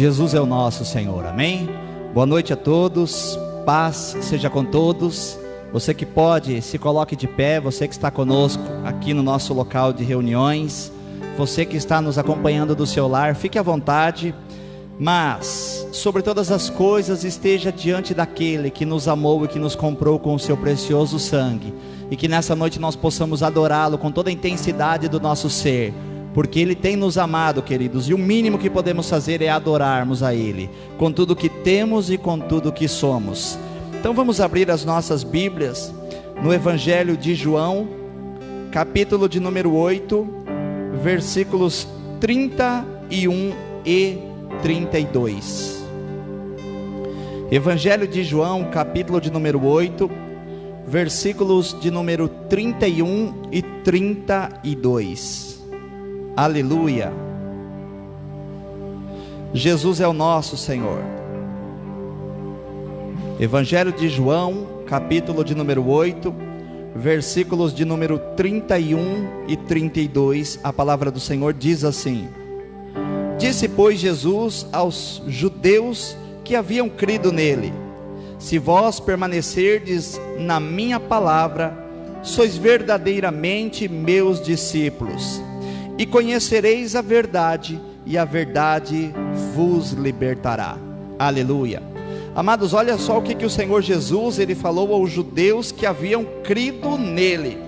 Jesus é o nosso Senhor, amém? Boa noite a todos, paz seja com todos. Você que pode, se coloque de pé. Você que está conosco aqui no nosso local de reuniões, você que está nos acompanhando do seu lar, fique à vontade. Mas, sobre todas as coisas, esteja diante daquele que nos amou e que nos comprou com o seu precioso sangue. E que nessa noite nós possamos adorá-lo com toda a intensidade do nosso ser, porque Ele tem nos amado, queridos, e o mínimo que podemos fazer é adorarmos a Ele, com tudo que temos e com tudo que somos. Então vamos abrir as nossas Bíblias, no Evangelho de João, capítulo de número 8, versículos 31 e 32. Evangelho de João, capítulo de número 8, versículos de número 31 e 32. Aleluia. Jesus é o nosso Senhor. Evangelho de João, capítulo de número 8, versículos de número 31 e 32. A palavra do Senhor diz assim: Disse, pois, Jesus aos judeus que haviam crido nele: Se vós permanecerdes na minha palavra, sois verdadeiramente meus discípulos, e conhecereis a verdade, e a verdade vos libertará. Aleluia. Amados, olha só o que o Senhor Jesus, Ele falou aos judeus que haviam crido nele: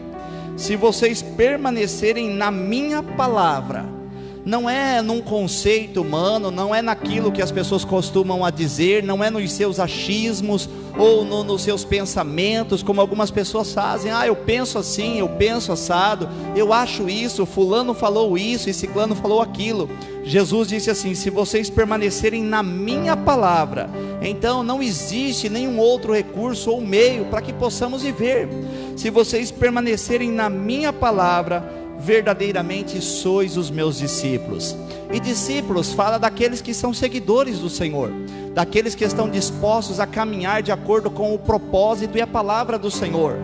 se vocês permanecerem na minha palavra. Não é num conceito humano, não é naquilo que as pessoas costumam a dizer, não é nos seus achismos ou nos seus pensamentos, como algumas pessoas fazem. Eu penso assim, eu penso assado, eu acho isso, fulano falou isso e ciclano falou aquilo. Jesus disse assim: se vocês permanecerem na minha palavra, então não existe nenhum outro recurso ou meio para que possamos viver. Se vocês permanecerem na minha palavra, verdadeiramente sois os meus discípulos. E discípulos fala daqueles que são seguidores do Senhor, daqueles que estão dispostos a caminhar de acordo com o propósito e a palavra do Senhor.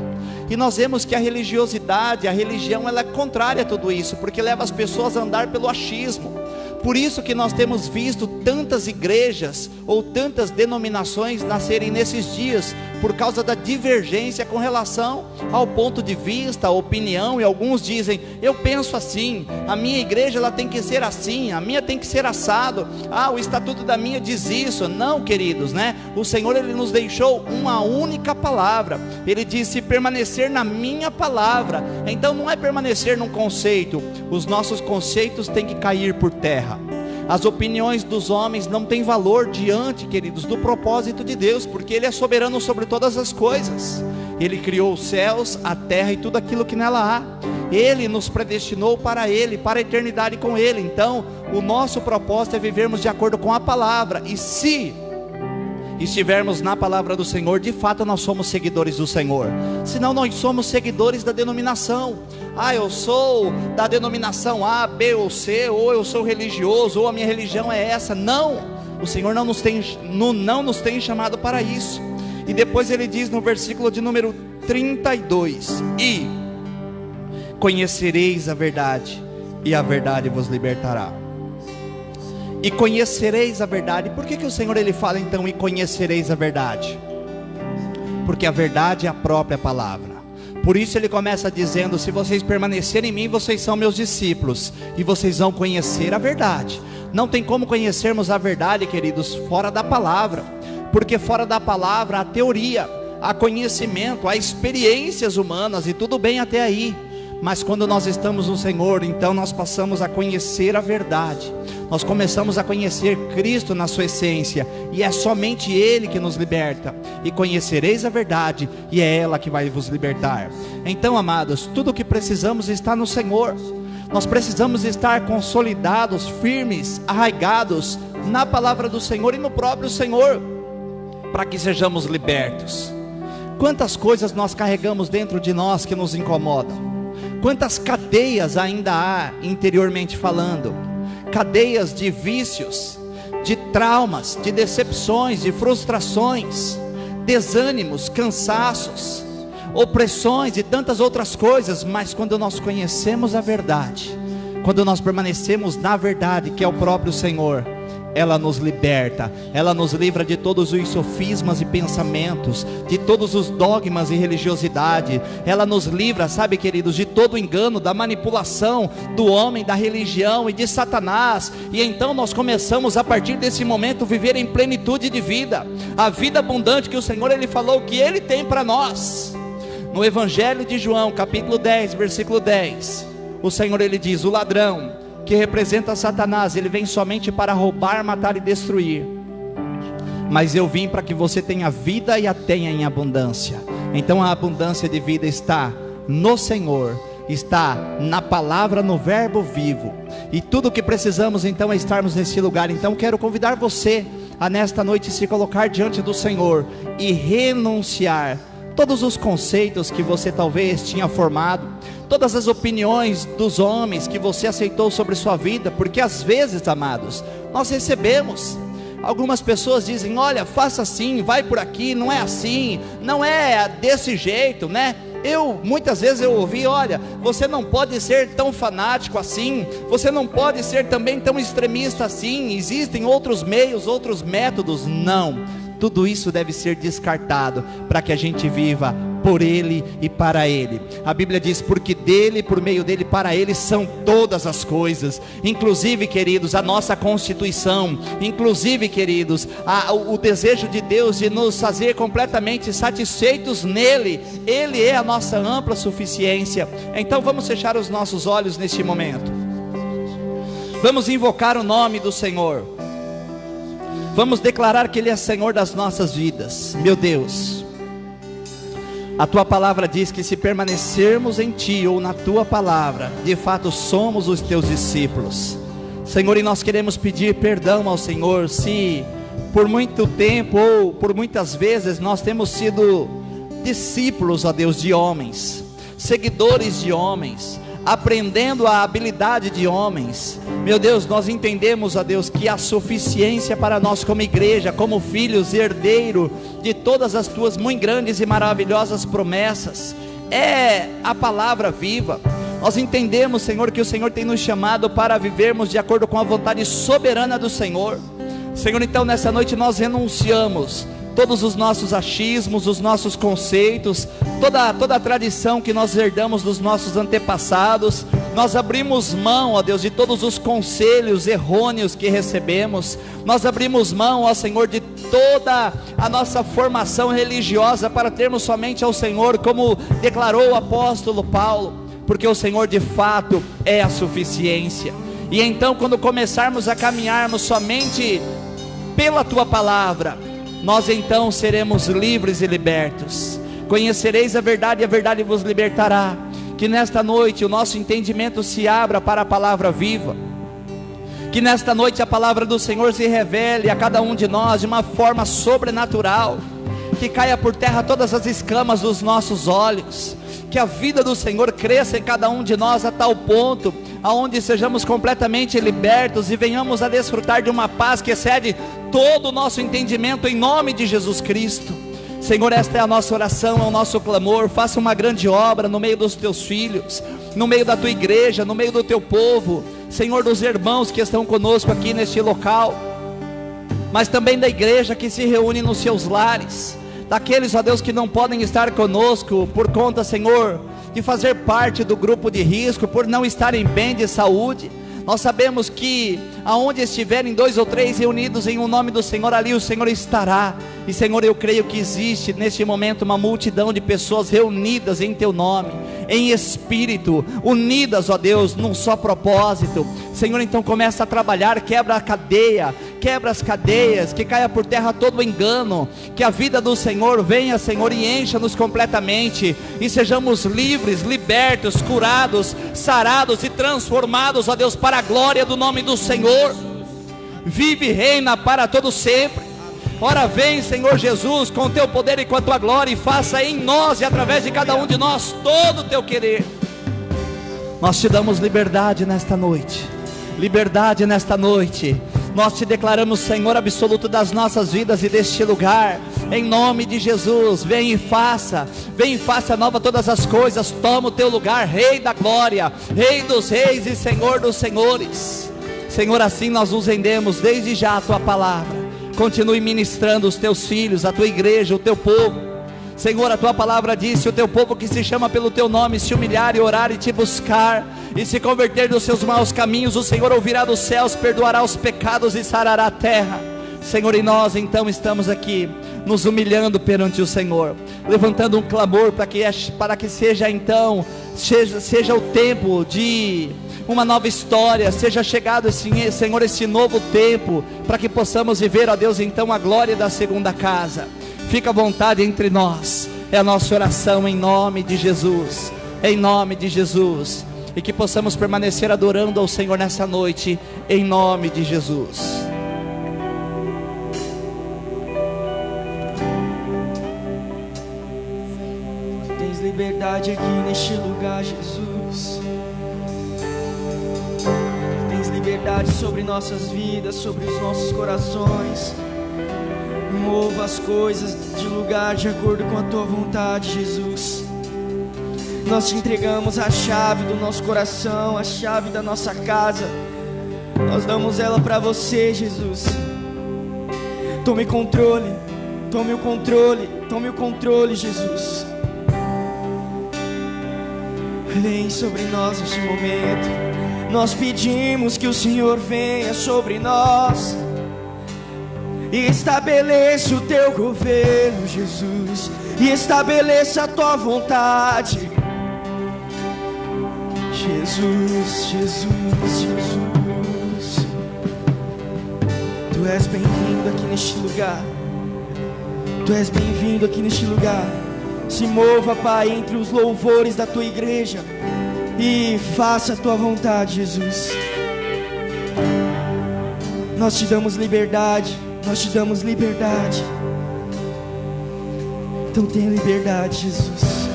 E nós vemos que a religiosidade, a religião, ela é contrária a tudo isso, porque leva as pessoas a andar pelo achismo. Por isso que nós temos visto tantas igrejas ou tantas denominações nascerem nesses dias, por causa da divergência com relação ao ponto de vista, a opinião. E alguns dizem: eu penso assim, a minha igreja ela tem que ser assim, a minha tem que ser assado, o estatuto da minha diz isso. Não, queridos, né? O Senhor, Ele nos deixou uma única palavra. Ele disse: permanecer na minha palavra. Então não é permanecer num conceito. Os nossos conceitos têm que cair por terra. As opiniões dos homens não têm valor diante, queridos, do propósito de Deus, porque Ele é soberano sobre todas as coisas. Ele criou os céus, a terra e tudo aquilo que nela há. Ele nos predestinou para Ele, para a eternidade com Ele. Então o nosso propósito é vivermos de acordo com a palavra. E se estivermos na palavra do Senhor, de fato nós somos seguidores do Senhor. Senão nós somos seguidores da denominação. Eu sou da denominação A, B ou C, ou eu sou religioso, ou a minha religião é essa. Não, o Senhor não nos tem chamado para isso. E depois Ele diz no versículo de número 32: e conhecereis a verdade, e a verdade vos libertará. E conhecereis a verdade. Por que o Senhor, Ele fala então: e conhecereis a verdade? Porque a verdade é a própria palavra. Por isso Ele começa dizendo: se vocês permanecerem em mim, vocês são meus discípulos, e vocês vão conhecer a verdade. Não tem como conhecermos a verdade, queridos, fora da palavra. Porque fora da palavra há teoria, há conhecimento, há experiências humanas, e tudo bem até aí. Mas quando nós estamos no Senhor, então nós passamos a conhecer a verdade. Nós começamos a conhecer Cristo na sua essência, e é somente Ele que nos liberta. E conhecereis a verdade, e é ela que vai vos libertar. Então, amados, tudo o que precisamos está no Senhor. Nós precisamos estar consolidados, firmes, arraigados na palavra do Senhor e no próprio Senhor, para que sejamos libertos. Quantas coisas nós carregamos dentro de nós que nos incomodam? Quantas cadeias ainda há interiormente falando? Cadeias de vícios, de traumas, de decepções, de frustrações, desânimos, cansaços, opressões e tantas outras coisas. Mas quando nós conhecemos a verdade, quando nós permanecemos na verdade, que é o próprio Senhor, ela nos liberta, ela nos livra de todos os sofismas e pensamentos, de todos os dogmas e religiosidade. Ela nos livra, sabe, queridos, de todo o engano, da manipulação do homem, da religião e de Satanás. E então nós começamos a partir desse momento viver em plenitude de vida, a vida abundante que o Senhor Ele falou que Ele tem para nós. No Evangelho de João, capítulo 10, versículo 10, o Senhor Ele diz: o ladrão, que representa Satanás, ele vem somente para roubar, matar e destruir, mas eu vim para que você tenha vida e a tenha em abundância. Então a abundância de vida está no Senhor, está na palavra, no verbo vivo, e tudo o que precisamos então é estarmos nesse lugar. Então quero convidar você a nesta noite se colocar diante do Senhor e renunciar todos os conceitos que você talvez tinha formado, todas as opiniões dos homens que você aceitou sobre sua vida, porque às vezes, amados, nós recebemos, algumas pessoas dizem: olha, faça assim, vai por aqui, não é assim, não é desse jeito, né? Muitas vezes eu ouvi: olha, você não pode ser tão fanático assim, você não pode ser também tão extremista assim, existem outros meios, outros métodos. Não, tudo isso deve ser descartado, para que a gente viva por Ele e para Ele. A Bíblia diz: porque dele, por meio dele, para Ele são todas as coisas, inclusive, queridos, a nossa constituição, inclusive, queridos, o desejo de Deus de nos fazer completamente satisfeitos nele. Ele é a nossa ampla suficiência. Então vamos fechar os nossos olhos neste momento, vamos invocar o nome do Senhor, vamos declarar que Ele é Senhor das nossas vidas. Meu Deus, a Tua palavra diz que se permanecermos em Ti ou na Tua palavra, de fato somos os Teus discípulos, Senhor. E nós queremos pedir perdão ao Senhor, se por muito tempo ou por muitas vezes nós temos sido discípulos, ó Deus, de homens, seguidores de homens, aprendendo a habilidade de homens. Meu Deus, nós entendemos, ó Deus, que a suficiência para nós como igreja, como filhos, herdeiro de todas as Tuas muito grandes e maravilhosas promessas, é a palavra viva. Nós entendemos, Senhor, que o Senhor tem nos chamado para vivermos de acordo com a vontade soberana do Senhor. Senhor, então nessa noite nós renunciamos todos os nossos achismos, os nossos conceitos, toda a tradição que nós herdamos dos nossos antepassados. Nós abrimos mão, ó Deus, de todos os conselhos errôneos que recebemos. Nós abrimos mão, ó Senhor, de toda a nossa formação religiosa, para termos somente ao Senhor, como declarou o apóstolo Paulo, porque o Senhor de fato é a suficiência. E então, quando começarmos a caminharmos somente pela Tua palavra, nós então seremos livres e libertos. Conhecereis a verdade e a verdade vos libertará. Que nesta noite o nosso entendimento se abra para a palavra viva, que nesta noite a palavra do Senhor se revele a cada um de nós de uma forma sobrenatural, que caia por terra todas as escamas dos nossos olhos, que a vida do Senhor cresça em cada um de nós a tal ponto, aonde sejamos completamente libertos e venhamos a desfrutar de uma paz que excede todo o nosso entendimento, em nome de Jesus Cristo. Senhor, esta é a nossa oração, é o nosso clamor. Faça uma grande obra no meio dos Teus filhos, no meio da Tua igreja, no meio do Teu povo, Senhor, dos irmãos que estão conosco aqui neste local, mas também da igreja que se reúne nos seus lares, daqueles, ó Deus, que não podem estar conosco por conta, Senhor, de fazer parte do grupo de risco, por não estarem bem de saúde. Nós sabemos que aonde estiverem 2 ou 3 reunidos em o nome do Senhor, ali o Senhor estará. E Senhor, eu creio que existe neste momento uma multidão de pessoas reunidas em Teu nome, em espírito, unidas, ó Deus, num só propósito. Senhor, então começa a trabalhar, quebra a cadeia, quebra as cadeias, que caia por terra todo o engano, que a vida do Senhor venha, Senhor, e encha-nos completamente, e sejamos livres, libertos, curados, sarados e transformados, ó Deus, para a glória do nome do Senhor. Vive e reina para todo sempre. Ora vem, Senhor Jesus, com o Teu poder e com a Tua glória, e faça em nós e através de cada um de nós todo o Teu querer. Nós Te damos liberdade nesta noite, liberdade nesta noite. Nós Te declaramos Senhor absoluto das nossas vidas e deste lugar, em nome de Jesus. Vem e faça nova todas as coisas. Toma o Teu lugar, Rei da glória, Rei dos reis e Senhor dos senhores. Senhor, assim nós nos rendemos desde já à tua palavra. Continue ministrando os teus filhos, a tua igreja, o teu povo. Senhor, a tua palavra disse: o teu povo que se chama pelo teu nome se humilhar e orar e te buscar e se converter dos seus maus caminhos, o Senhor ouvirá dos céus, perdoará os pecados e sarará a terra. Senhor, e nós então estamos aqui nos humilhando perante o Senhor, levantando um clamor para que seja então seja o tempo de uma nova história, seja chegado, Senhor, esse novo tempo, para que possamos viver, ó Deus, então a glória da segunda casa. Fica à vontade entre nós, é a nossa oração em nome de Jesus, em nome de Jesus, e que possamos permanecer adorando ao Senhor nessa noite, em nome de Jesus. Tens liberdade aqui neste lugar, Jesus. Tens liberdade sobre nossas vidas, sobre os nossos corações. Mova as coisas de lugar de acordo com a tua vontade, Jesus. Nós te entregamos a chave do nosso coração, a chave da nossa casa. Nós damos ela para você, Jesus. Tome controle, tome o controle, tome o controle, Jesus. Vem sobre nós neste momento. Nós pedimos que o Senhor venha sobre nós e estabeleça o teu governo, Jesus, e estabeleça a tua vontade. Jesus, Jesus, Jesus, Tu és bem-vindo aqui neste lugar. Tu és bem-vindo aqui neste lugar. Se mova, Pai, entre os louvores da Tua igreja e faça a Tua vontade, Jesus. Nós te damos liberdade, nós te damos liberdade. Então tenha liberdade, Jesus.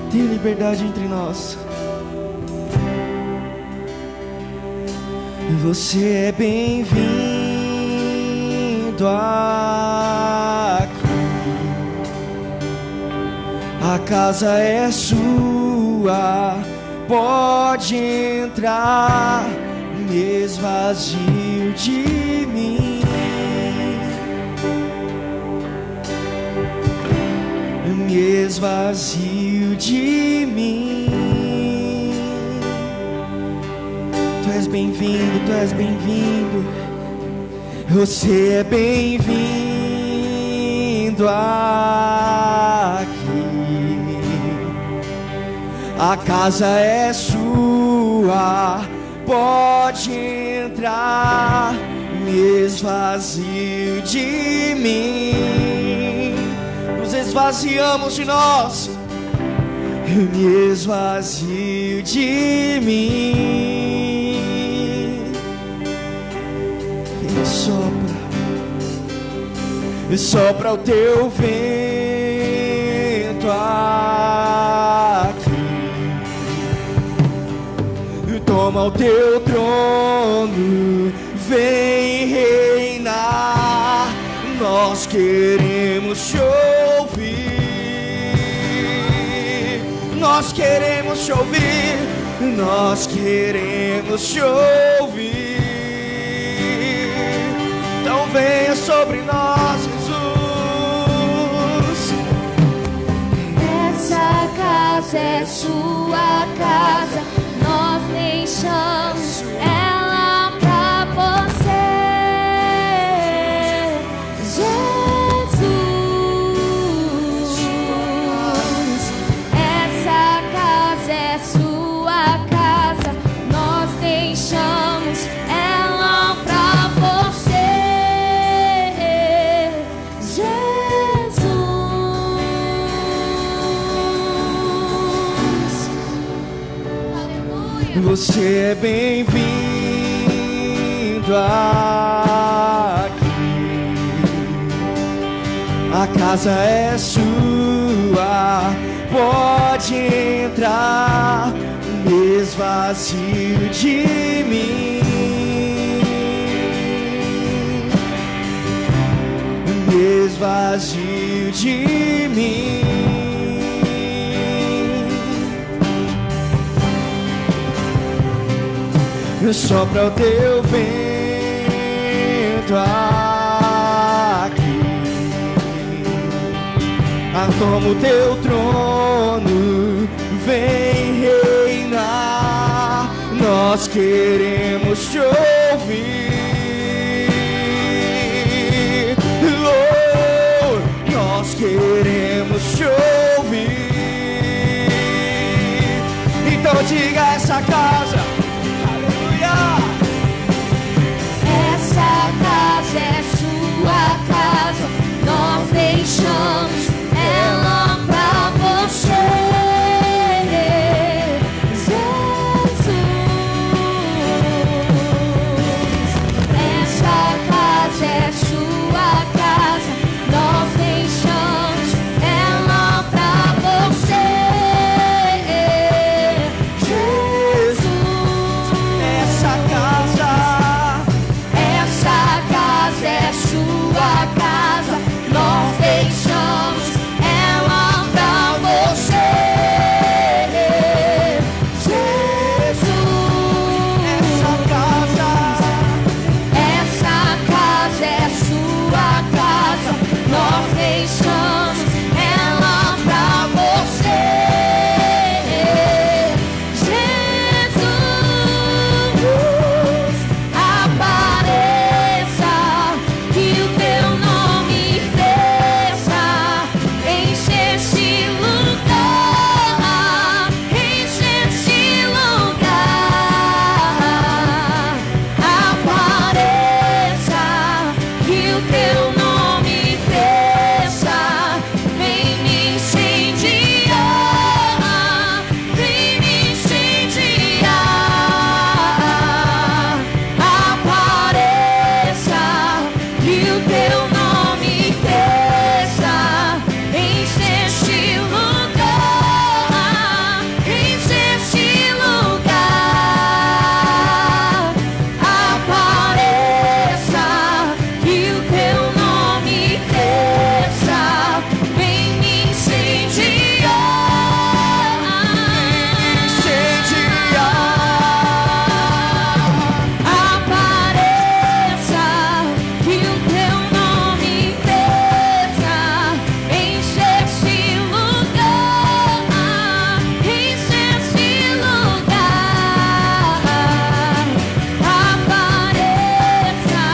Tenha liberdade entre nós. Você é bem-vindo aqui. A casa é sua, pode entrar. Me esvazio de mim, me esvazio de mim. Tu és bem-vindo, tu és bem-vindo. Você é bem-vindo aqui. A casa é sua, pode entrar. Me esvazio de mim. Nos esvaziamos de nós. Me esvazio de mim. E sopra o teu vento aqui. Toma o teu trono, vem reinar. Nós queremos te ouvir. Nós queremos te ouvir. Nós queremos te ouvir. Então venha sobre nós, Jesus. Essa casa é sua casa. Nós deixamos ela pra você, Jesus. Essa casa é sua casa. Nós deixamos ela pra você, Jesus. Você é bem-vindo aqui. A casa é sua, pode entrar. Me esvazio de mim. Me esvazio de mim. sopra o teu vento aqui, toma o teu trono, vem reinar, nós queremos te ouvir, oh, nós queremos te ouvir. Então diga a essa casa, essa casa é sua casa, nós deixamos ela pra você, Jesus. Essa casa é sua casa, nós deixamos ela pra você, Jesus. essa casa é sua casa, nós deixamos ela pra você, Jesus. essa casa é sua casa, nós deixamos ela pra você, Jesus. Apareça, que o teu nome cresça, enche este lugar, enche este lugar. Apareça, que o teu nome cresça, vem me incendiar, vem me incendiar. Apareça, que o teu nome cresça, enche este lugar, enche este lugar. Apareça, que o teu nome cresça, vem me incendiar. Apareça, que o teu nome cresça, enche este lugar, enche este lugar. Apareça,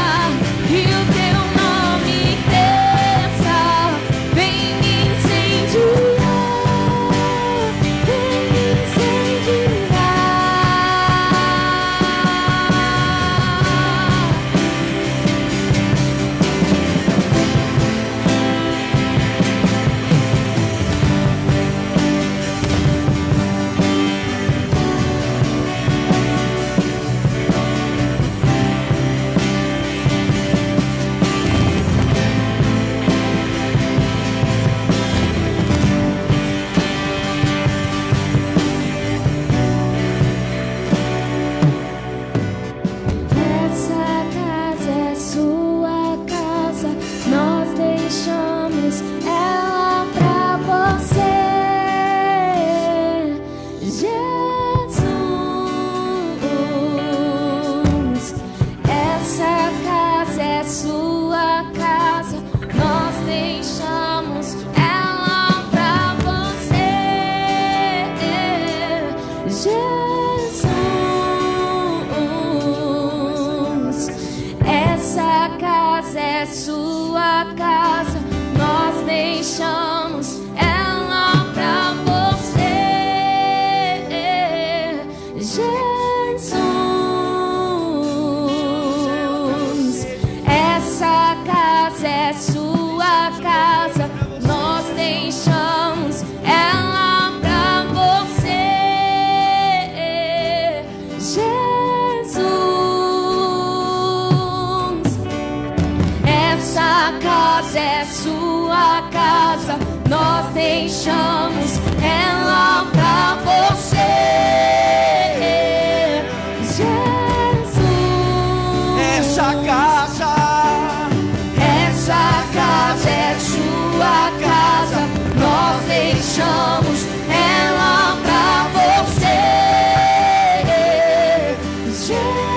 que o teu nome cresça, vem me incendiar, vem me incendiar. Essa casa é sua casa, nós deixamos ela pra você, Jesus. Essa casa é sua casa, nós deixamos ela pra você, Jesus. Essa casa é sua casa, nós deixamos ela pra você, Jesus. Essa casa é sua casa, nós deixamos ela pra você, Jesus. Essa casa é sua casa, nós deixamos ela pra você, Jesus. essa casa é sua casa, nós deixamos ela pra você, Jesus.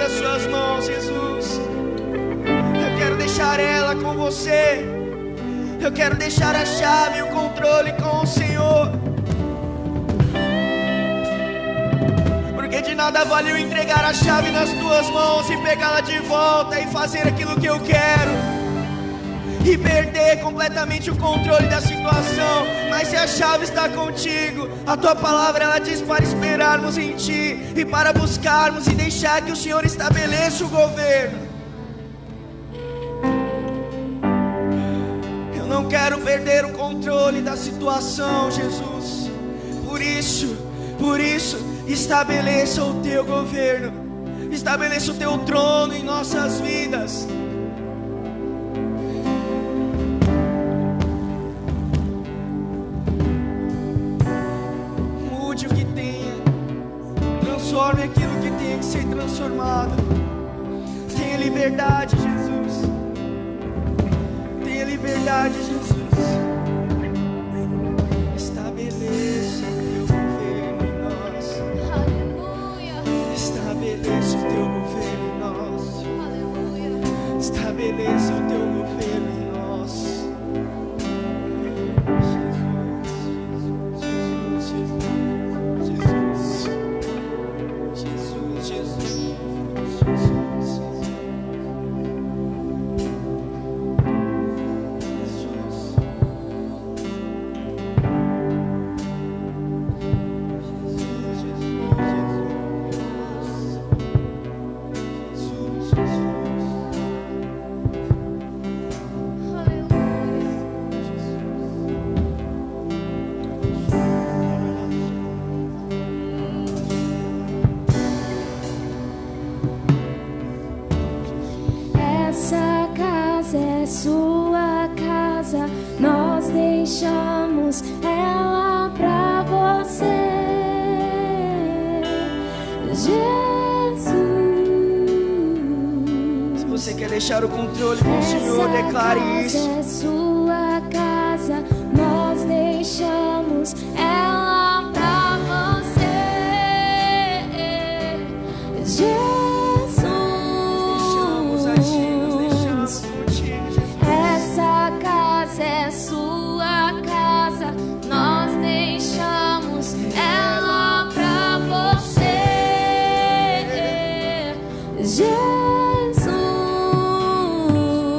nas suas mãos, Jesus. Eu quero deixar ela com você. Eu quero deixar a chave e o controle com o Senhor. Porque de nada vale eu entregar a chave nas tuas mãos e pegá-la de volta e fazer aquilo que eu quero e perder completamente o controle da situação. Mas se a chave está contigo, a tua palavra ela diz para esperarmos em ti e para buscarmos e deixar que o Senhor estabeleça o governo. Eu não quero perder o controle da situação, Jesus. Por isso, estabeleça o teu governo, estabeleça o teu trono em nossas vidas. Mude o que tenha, transforme aquilo que tenha que ser transformado. Tenha liberdade, Jesus. Tenha liberdade, Jesus. Estabeleça o teu governo em nós. Aleluia. Estabeleça o teu governo em nós. Aleluia. Estabeleça o teu governo em nós. Essa casa é sua casa, nós deixamos ela pra você, Jesus. Se você quer deixar o controle com o Senhor, declare isso. Essa casa é sua casa, nós deixamos ela pra você, Jesus. Essa casa é sua casa, nós deixamos ela pra você,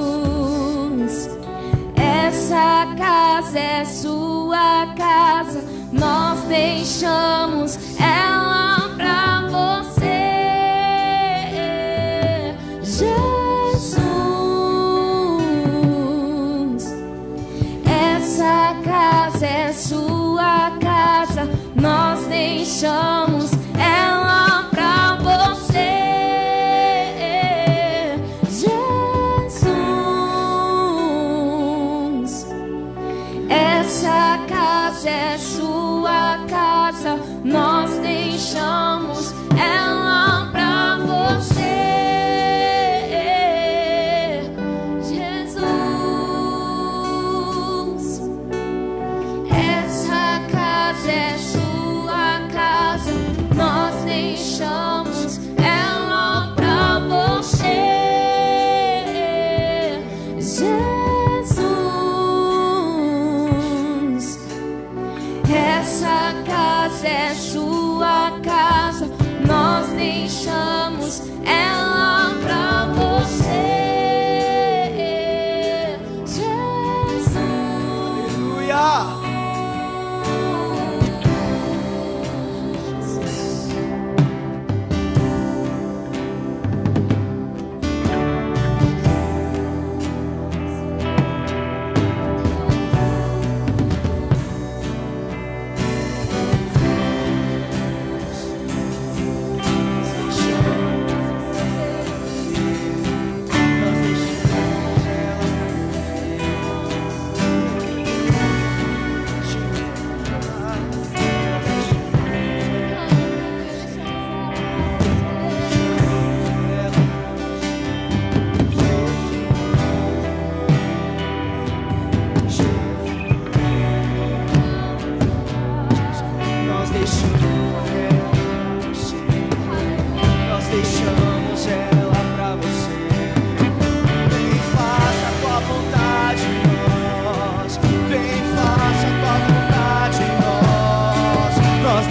Jesus. Essa casa é sua casa, nós deixamos ela pra você, Jesus. Essa casa é sua casa, nós deixamos ela pra você, Jesus. Essa casa é sua casa, nós deixamos ela pra você, Jesus. Essa casa é sua casa, nós deixamos ela pra você, Jesus. Essa casa é sua casa, nós deixamos ela pra você, Jesus. Aleluia.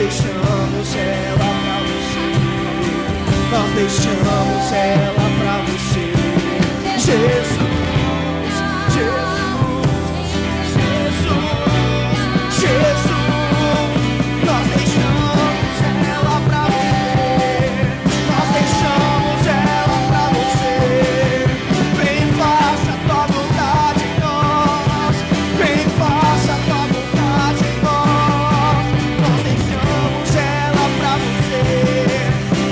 deixamos ela pra você. Nós deixamos ela pra você. Jesus, Jesus, Jesus. Nós deixamos ela pra você. Nós deixamos ela pra você. Vem, faça a tua vontade em nós. Vem, faça a tua vontade em nós. Nós deixamos ela pra você.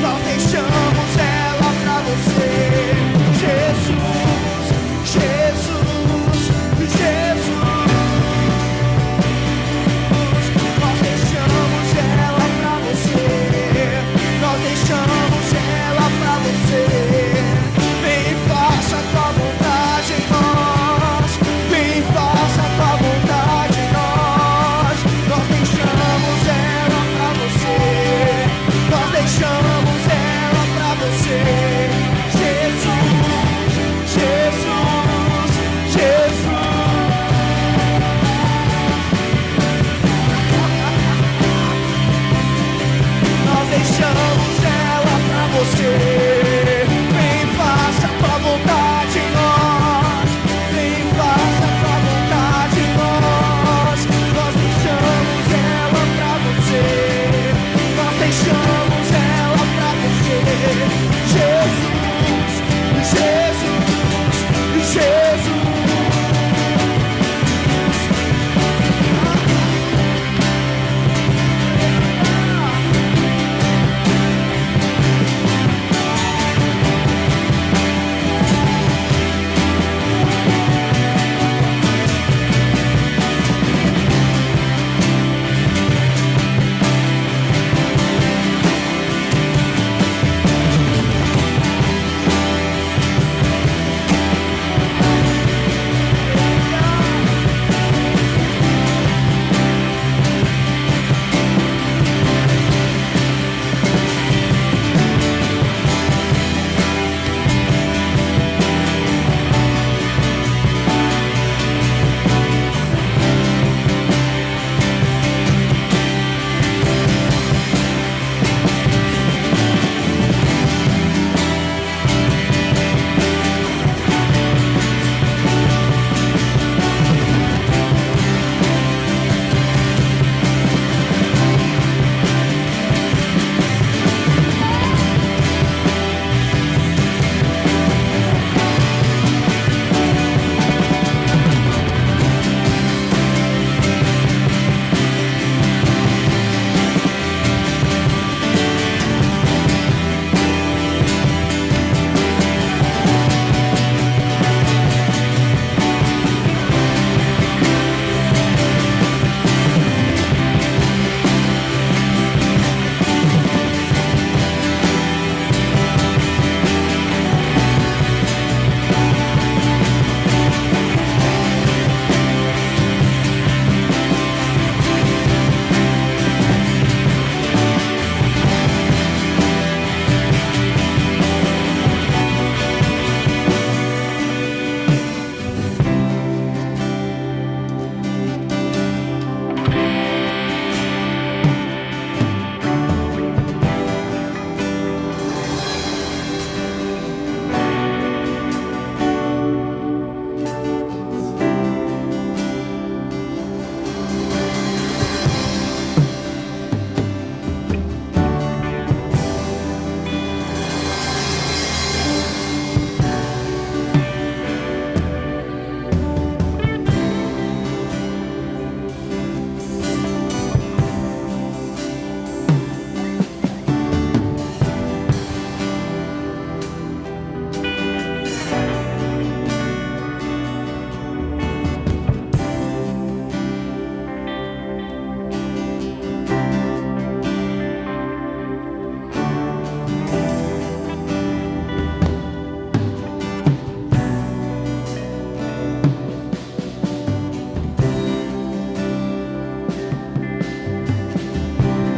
Nós deixamos ela pra você. Jesus, Jesus, Jesus. Nós deixamos ela pra você. Nós deixamos ela pra você. Vem, faça a tua vontade em nós. Vem, faça a tua vontade em nós. Nós deixamos ela pra você. Nós deixamos ela pra você. Jesus, Jesus, Jesus. Nós deixamos ela pra você. Vem, faça a tua vontade em nós. Vem, faça a tua vontade em nós. Nós deixamos ela pra você. Nós deixamos ela pra você. Jesus, Jesus, Jesus.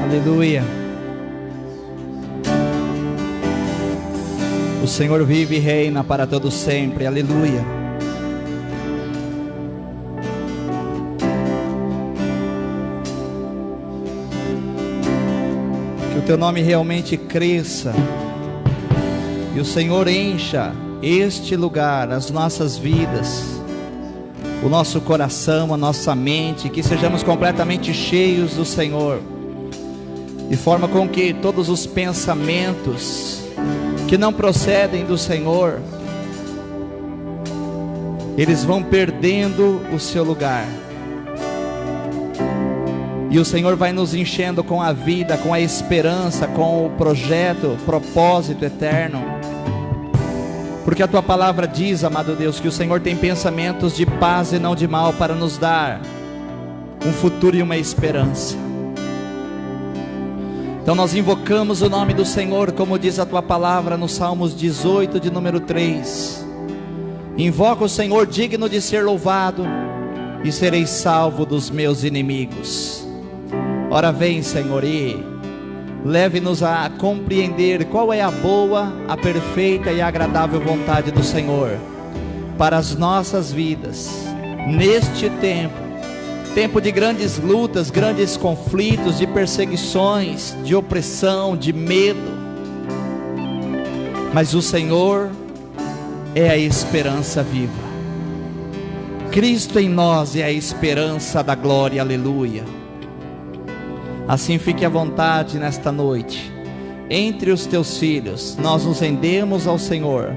Aleluia. O Senhor vive e reina para todo sempre. Aleluia. teu nome realmente cresça e o Senhor encha este lugar, as nossas vidas, o nosso coração, a nossa mente, que sejamos completamente cheios do Senhor, de forma com que todos os pensamentos que não procedem do Senhor, eles vão perdendo o seu lugar, e o Senhor vai nos enchendo com a vida, com a esperança, com o projeto, o propósito eterno, porque a tua palavra diz, amado Deus, que o Senhor tem pensamentos de paz e não de mal, para nos dar um futuro e uma esperança. Então nós invocamos o nome do Senhor, como diz a tua palavra no Salmos 18, de número 3. Invoca o Senhor digno de ser louvado, e serei salvo dos meus inimigos. Ora vem, Senhor, e leve-nos a compreender qual é a boa, a perfeita e agradável vontade do Senhor para as nossas vidas, neste tempo de grandes lutas, grandes conflitos, de perseguições, de opressão, de medo. Mas o Senhor é a esperança viva. Cristo em nós é a esperança da glória, aleluia. Assim fique à vontade nesta noite. Entre os teus filhos, nós nos rendemos ao Senhor,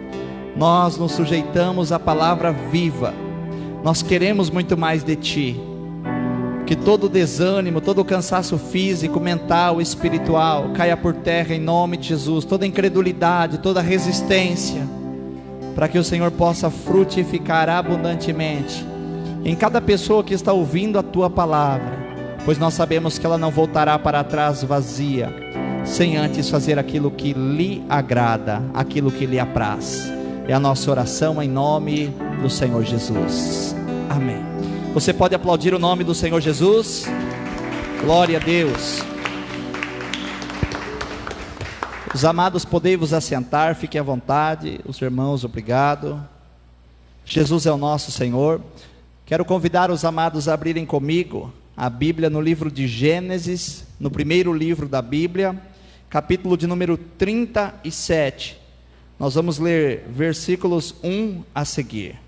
nós nos sujeitamos à palavra viva. Nós queremos muito mais de Ti. Que todo desânimo, todo cansaço físico, mental, espiritual caia por terra em nome de Jesus. Toda incredulidade, toda resistência, para que o Senhor possa frutificar abundantemente em cada pessoa que está ouvindo a Tua palavra, pois nós sabemos que ela não voltará para trás vazia, sem antes fazer aquilo que lhe agrada, aquilo que lhe apraz. É a nossa oração em nome do Senhor Jesus. Amém. Você pode aplaudir o nome do Senhor Jesus? Glória a Deus. Os amados, podei vos assentar, fiquem à vontade. Os irmãos, obrigado. Jesus é o nosso Senhor. Quero convidar os amados a abrirem comigo a Bíblia no livro de Gênesis, no primeiro livro da Bíblia, capítulo de número 37. Nós vamos ler versículos 1 a seguir.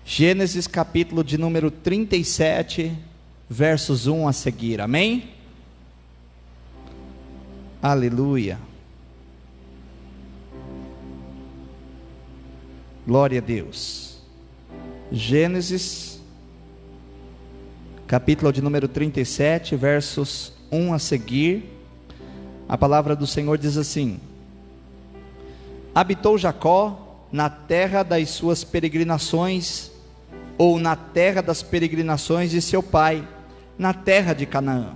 Gênesis capítulo de número 37, versos 1 a seguir, amém? Aleluia. Glória a Deus. Gênesis capítulo de número 37, versos 1 a seguir. A palavra do Senhor diz assim: habitou Jacó na terra das suas peregrinações, ou na terra das peregrinações de seu pai, na terra de Canaã.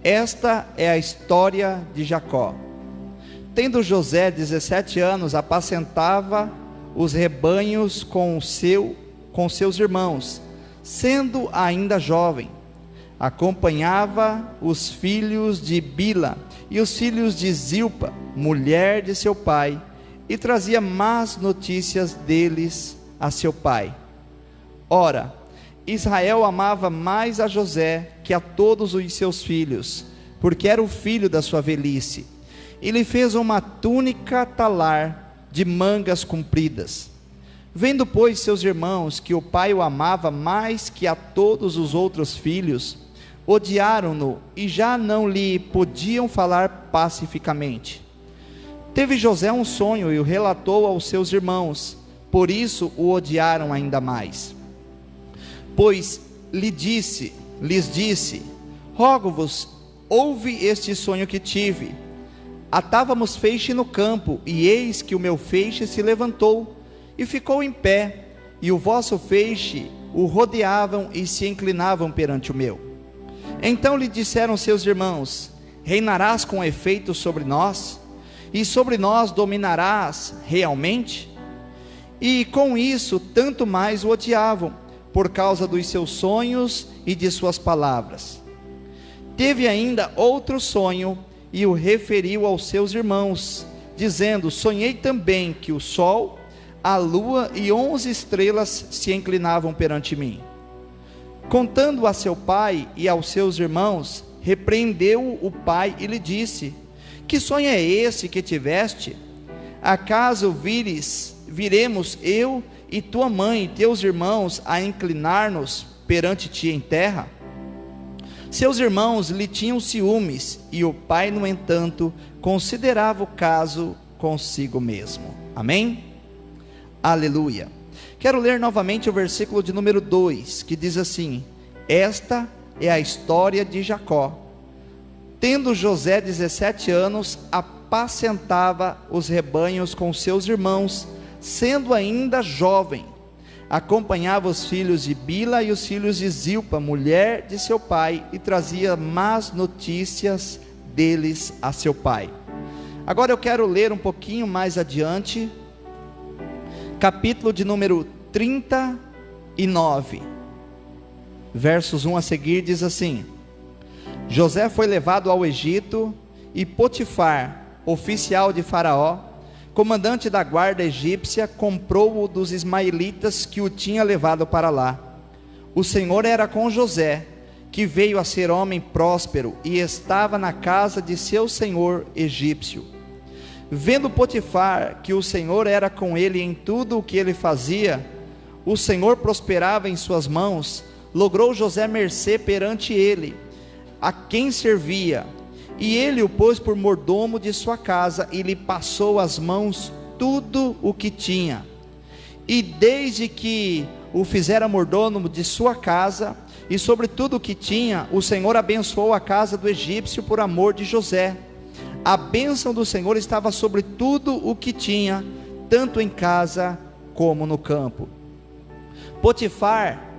Esta é a história de Jacó. Tendo José 17 anos, apacentava os rebanhos com seus irmãos, sendo ainda jovem. Acompanhava os filhos de Bila e os filhos de Zilpa, mulher de seu pai, e trazia más notícias deles a seu pai. Ora, Israel amava mais a José que a todos os seus filhos, porque era o filho da sua velhice. E lhe fez uma túnica talar de mangas compridas. Vendo, pois, seus irmãos que o pai o amava mais que a todos os outros filhos, odiaram-no e já não lhe podiam falar pacificamente. Teve José um sonho e o relatou aos seus irmãos, por isso o odiaram ainda mais. Pois lhes disse: rogo-vos, ouve este sonho que tive. Atávamos feixe no campo, e eis que o meu feixe se levantou e ficou em pé, e o vosso feixe o rodeavam e se inclinavam perante o meu. Então lhe disseram seus irmãos: reinarás com efeito sobre nós, e sobre nós dominarás realmente? E com isso tanto mais o odiavam, por causa dos seus sonhos e de suas palavras. Teve ainda outro sonho, e o referiu aos seus irmãos, dizendo: sonhei também que o sol, a lua e 11 estrelas se inclinavam perante mim. Contando a seu pai e aos seus irmãos, repreendeu o pai e lhe disse: que sonho é esse que tiveste? Acaso viremos eu e tua mãe e teus irmãos a inclinar-nos perante ti em terra? Seus irmãos lhe tinham ciúmes, e o pai, no entanto, considerava o caso consigo mesmo. Amém? Aleluia. Quero ler novamente o versículo de número 2, que diz assim: esta é a história de Jacó. Tendo José 17 anos, apacentava os rebanhos com seus irmãos, sendo ainda jovem. Acompanhava os filhos de Bila e os filhos de Zilpa, mulher de seu pai, e trazia más notícias deles a seu pai. Agora eu quero ler um pouquinho mais adiante, capítulo de número 39, versos 1 a seguir, diz assim: José foi levado ao Egito, e Potifar, oficial de Faraó, comandante da guarda egípcia, comprou-o dos ismaelitas que o tinha levado para lá. O Senhor era com José, que veio a ser homem próspero, e estava na casa de seu senhor egípcio. Vendo Potifar que o Senhor era com ele em tudo o que ele fazia, o Senhor prosperava em suas mãos, logrou José mercê perante ele, a quem servia, e ele o pôs por mordomo de sua casa, e lhe passou às mãos tudo o que tinha. E desde que o fizera mordomo de sua casa, e sobre tudo o que tinha, o Senhor abençoou a casa do egípcio por amor de José. A bênção do Senhor estava sobre tudo o que tinha, tanto em casa como no campo. Potifar,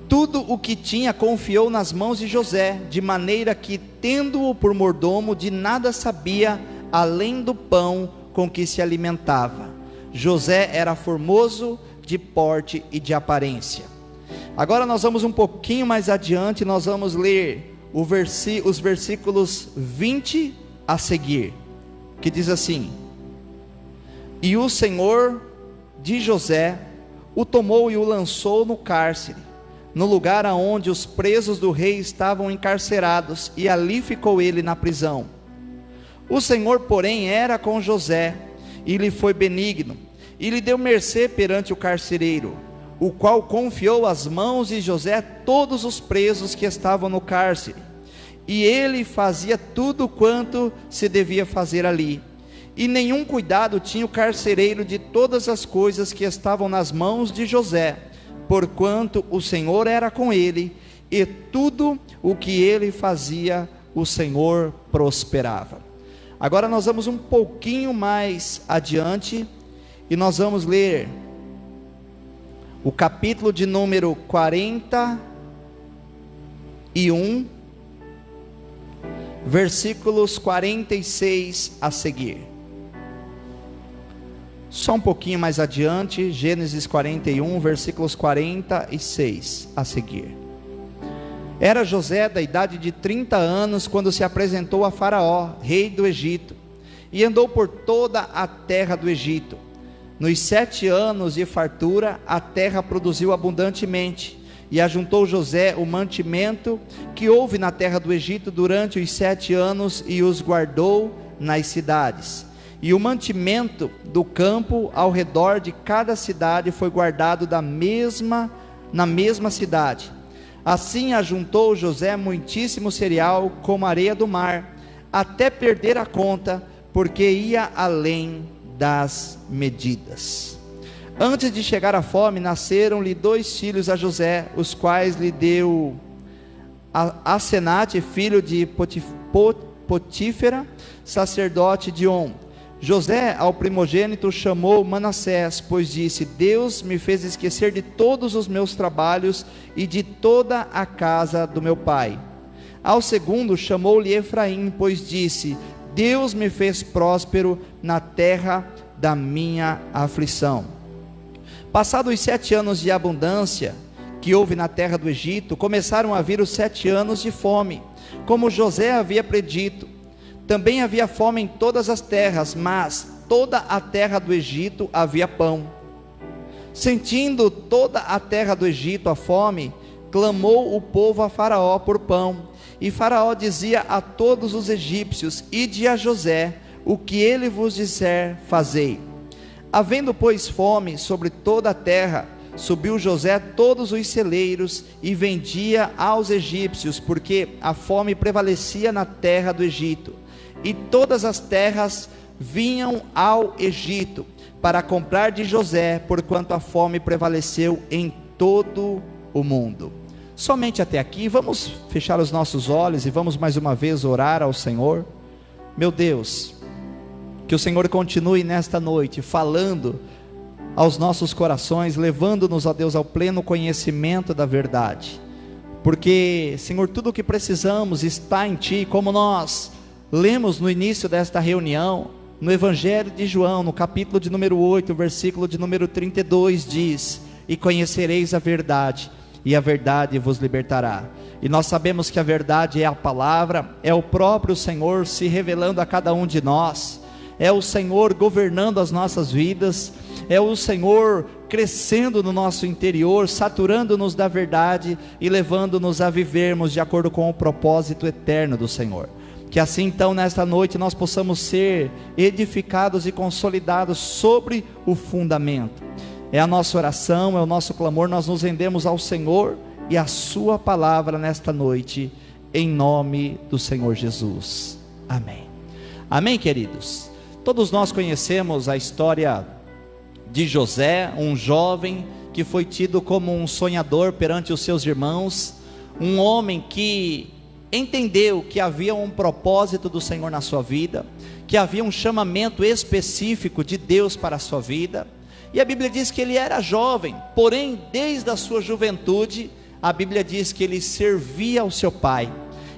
tudo o que tinha confiou nas mãos de José, de maneira que, tendo-o por mordomo, de nada sabia, além do pão com que se alimentava. José era formoso de porte e de aparência. Agora nós vamos um pouquinho mais adiante, nós vamos ler os versículos 20 a seguir, que diz assim: e o Senhor de José o tomou e o lançou no cárcere, no lugar aonde os presos do rei estavam encarcerados, e ali ficou ele na prisão. O Senhor, porém, era com José, e lhe foi benigno, e lhe deu mercê perante o carcereiro, o qual confiou às mãos de José todos os presos que estavam no cárcere, e ele fazia tudo quanto se devia fazer ali, e nenhum cuidado tinha o carcereiro de todas as coisas que estavam nas mãos de José, porquanto o Senhor era com ele, e tudo o que ele fazia, o Senhor prosperava. Agora nós vamos um pouquinho mais adiante, e nós vamos ler o capítulo de número 41, versículos 46 a seguir. Só um pouquinho mais adiante, Gênesis 41, versículos 46 a seguir. Era José da idade de 30 anos, quando se apresentou a Faraó, rei do Egito, e andou por toda a terra do Egito. Nos 7 anos de fartura, a terra produziu abundantemente, e ajuntou José o mantimento que houve na terra do Egito durante os 7 anos, e os guardou nas cidades. E o mantimento do campo ao redor de cada cidade foi guardado na mesma cidade. Assim ajuntou José muitíssimo cereal, como a areia do mar, até perder a conta, porque ia além das medidas. Antes de chegar a fome, nasceram-lhe 2 filhos a José, os quais lhe deu Asenate, filho de Potífera, sacerdote de On. José, ao primogênito, chamou Manassés, pois disse: Deus me fez esquecer de todos os meus trabalhos e de toda a casa do meu pai. Ao segundo, chamou-lhe Efraim, pois disse: Deus me fez próspero na terra da minha aflição. Passados os 7 anos de abundância que houve na terra do Egito, começaram a vir os 7 anos de fome, como José havia predito. Também havia fome em todas as terras, mas toda a terra do Egito havia pão. Sentindo toda a terra do Egito a fome, clamou o povo a Faraó por pão. E Faraó dizia a todos os egípcios: ide a José, o que ele vos disser, fazei. Havendo, pois, fome sobre toda a terra, subiu José todos os celeiros e vendia aos egípcios, porque a fome prevalecia na terra do Egito. E todas as terras vinham ao Egito para comprar de José, porquanto a fome prevaleceu em todo o mundo. Somente até aqui. Vamos fechar os nossos olhos e vamos mais uma vez orar ao Senhor. Meu Deus, que o Senhor continue nesta noite falando aos nossos corações, levando-nos, ó Deus, ao pleno conhecimento da verdade, porque, Senhor, tudo o que precisamos está em Ti, como nós lemos no início desta reunião, no Evangelho de João, no capítulo de número 8, versículo de número 32, diz: e conhecereis a verdade, e a verdade vos libertará. E nós sabemos que a verdade é a palavra, é o próprio Senhor se revelando a cada um de nós, é o Senhor governando as nossas vidas, é o Senhor crescendo no nosso interior, saturando-nos da verdade e levando-nos a vivermos de acordo com o propósito eterno do Senhor. Que assim então nesta noite nós possamos ser edificados e consolidados sobre o fundamento. É a nossa oração, é o nosso clamor, nós nos rendemos ao Senhor e à sua palavra nesta noite, em nome do Senhor Jesus. Amém. Amém, queridos. Todos nós conhecemos a história de José, um jovem que foi tido como um sonhador perante os seus irmãos, um homem que entendeu que havia um propósito do Senhor na sua vida, que havia um chamamento específico de Deus para a sua vida. E a Bíblia diz que ele era jovem, porém desde a sua juventude, a Bíblia diz que ele servia ao seu pai,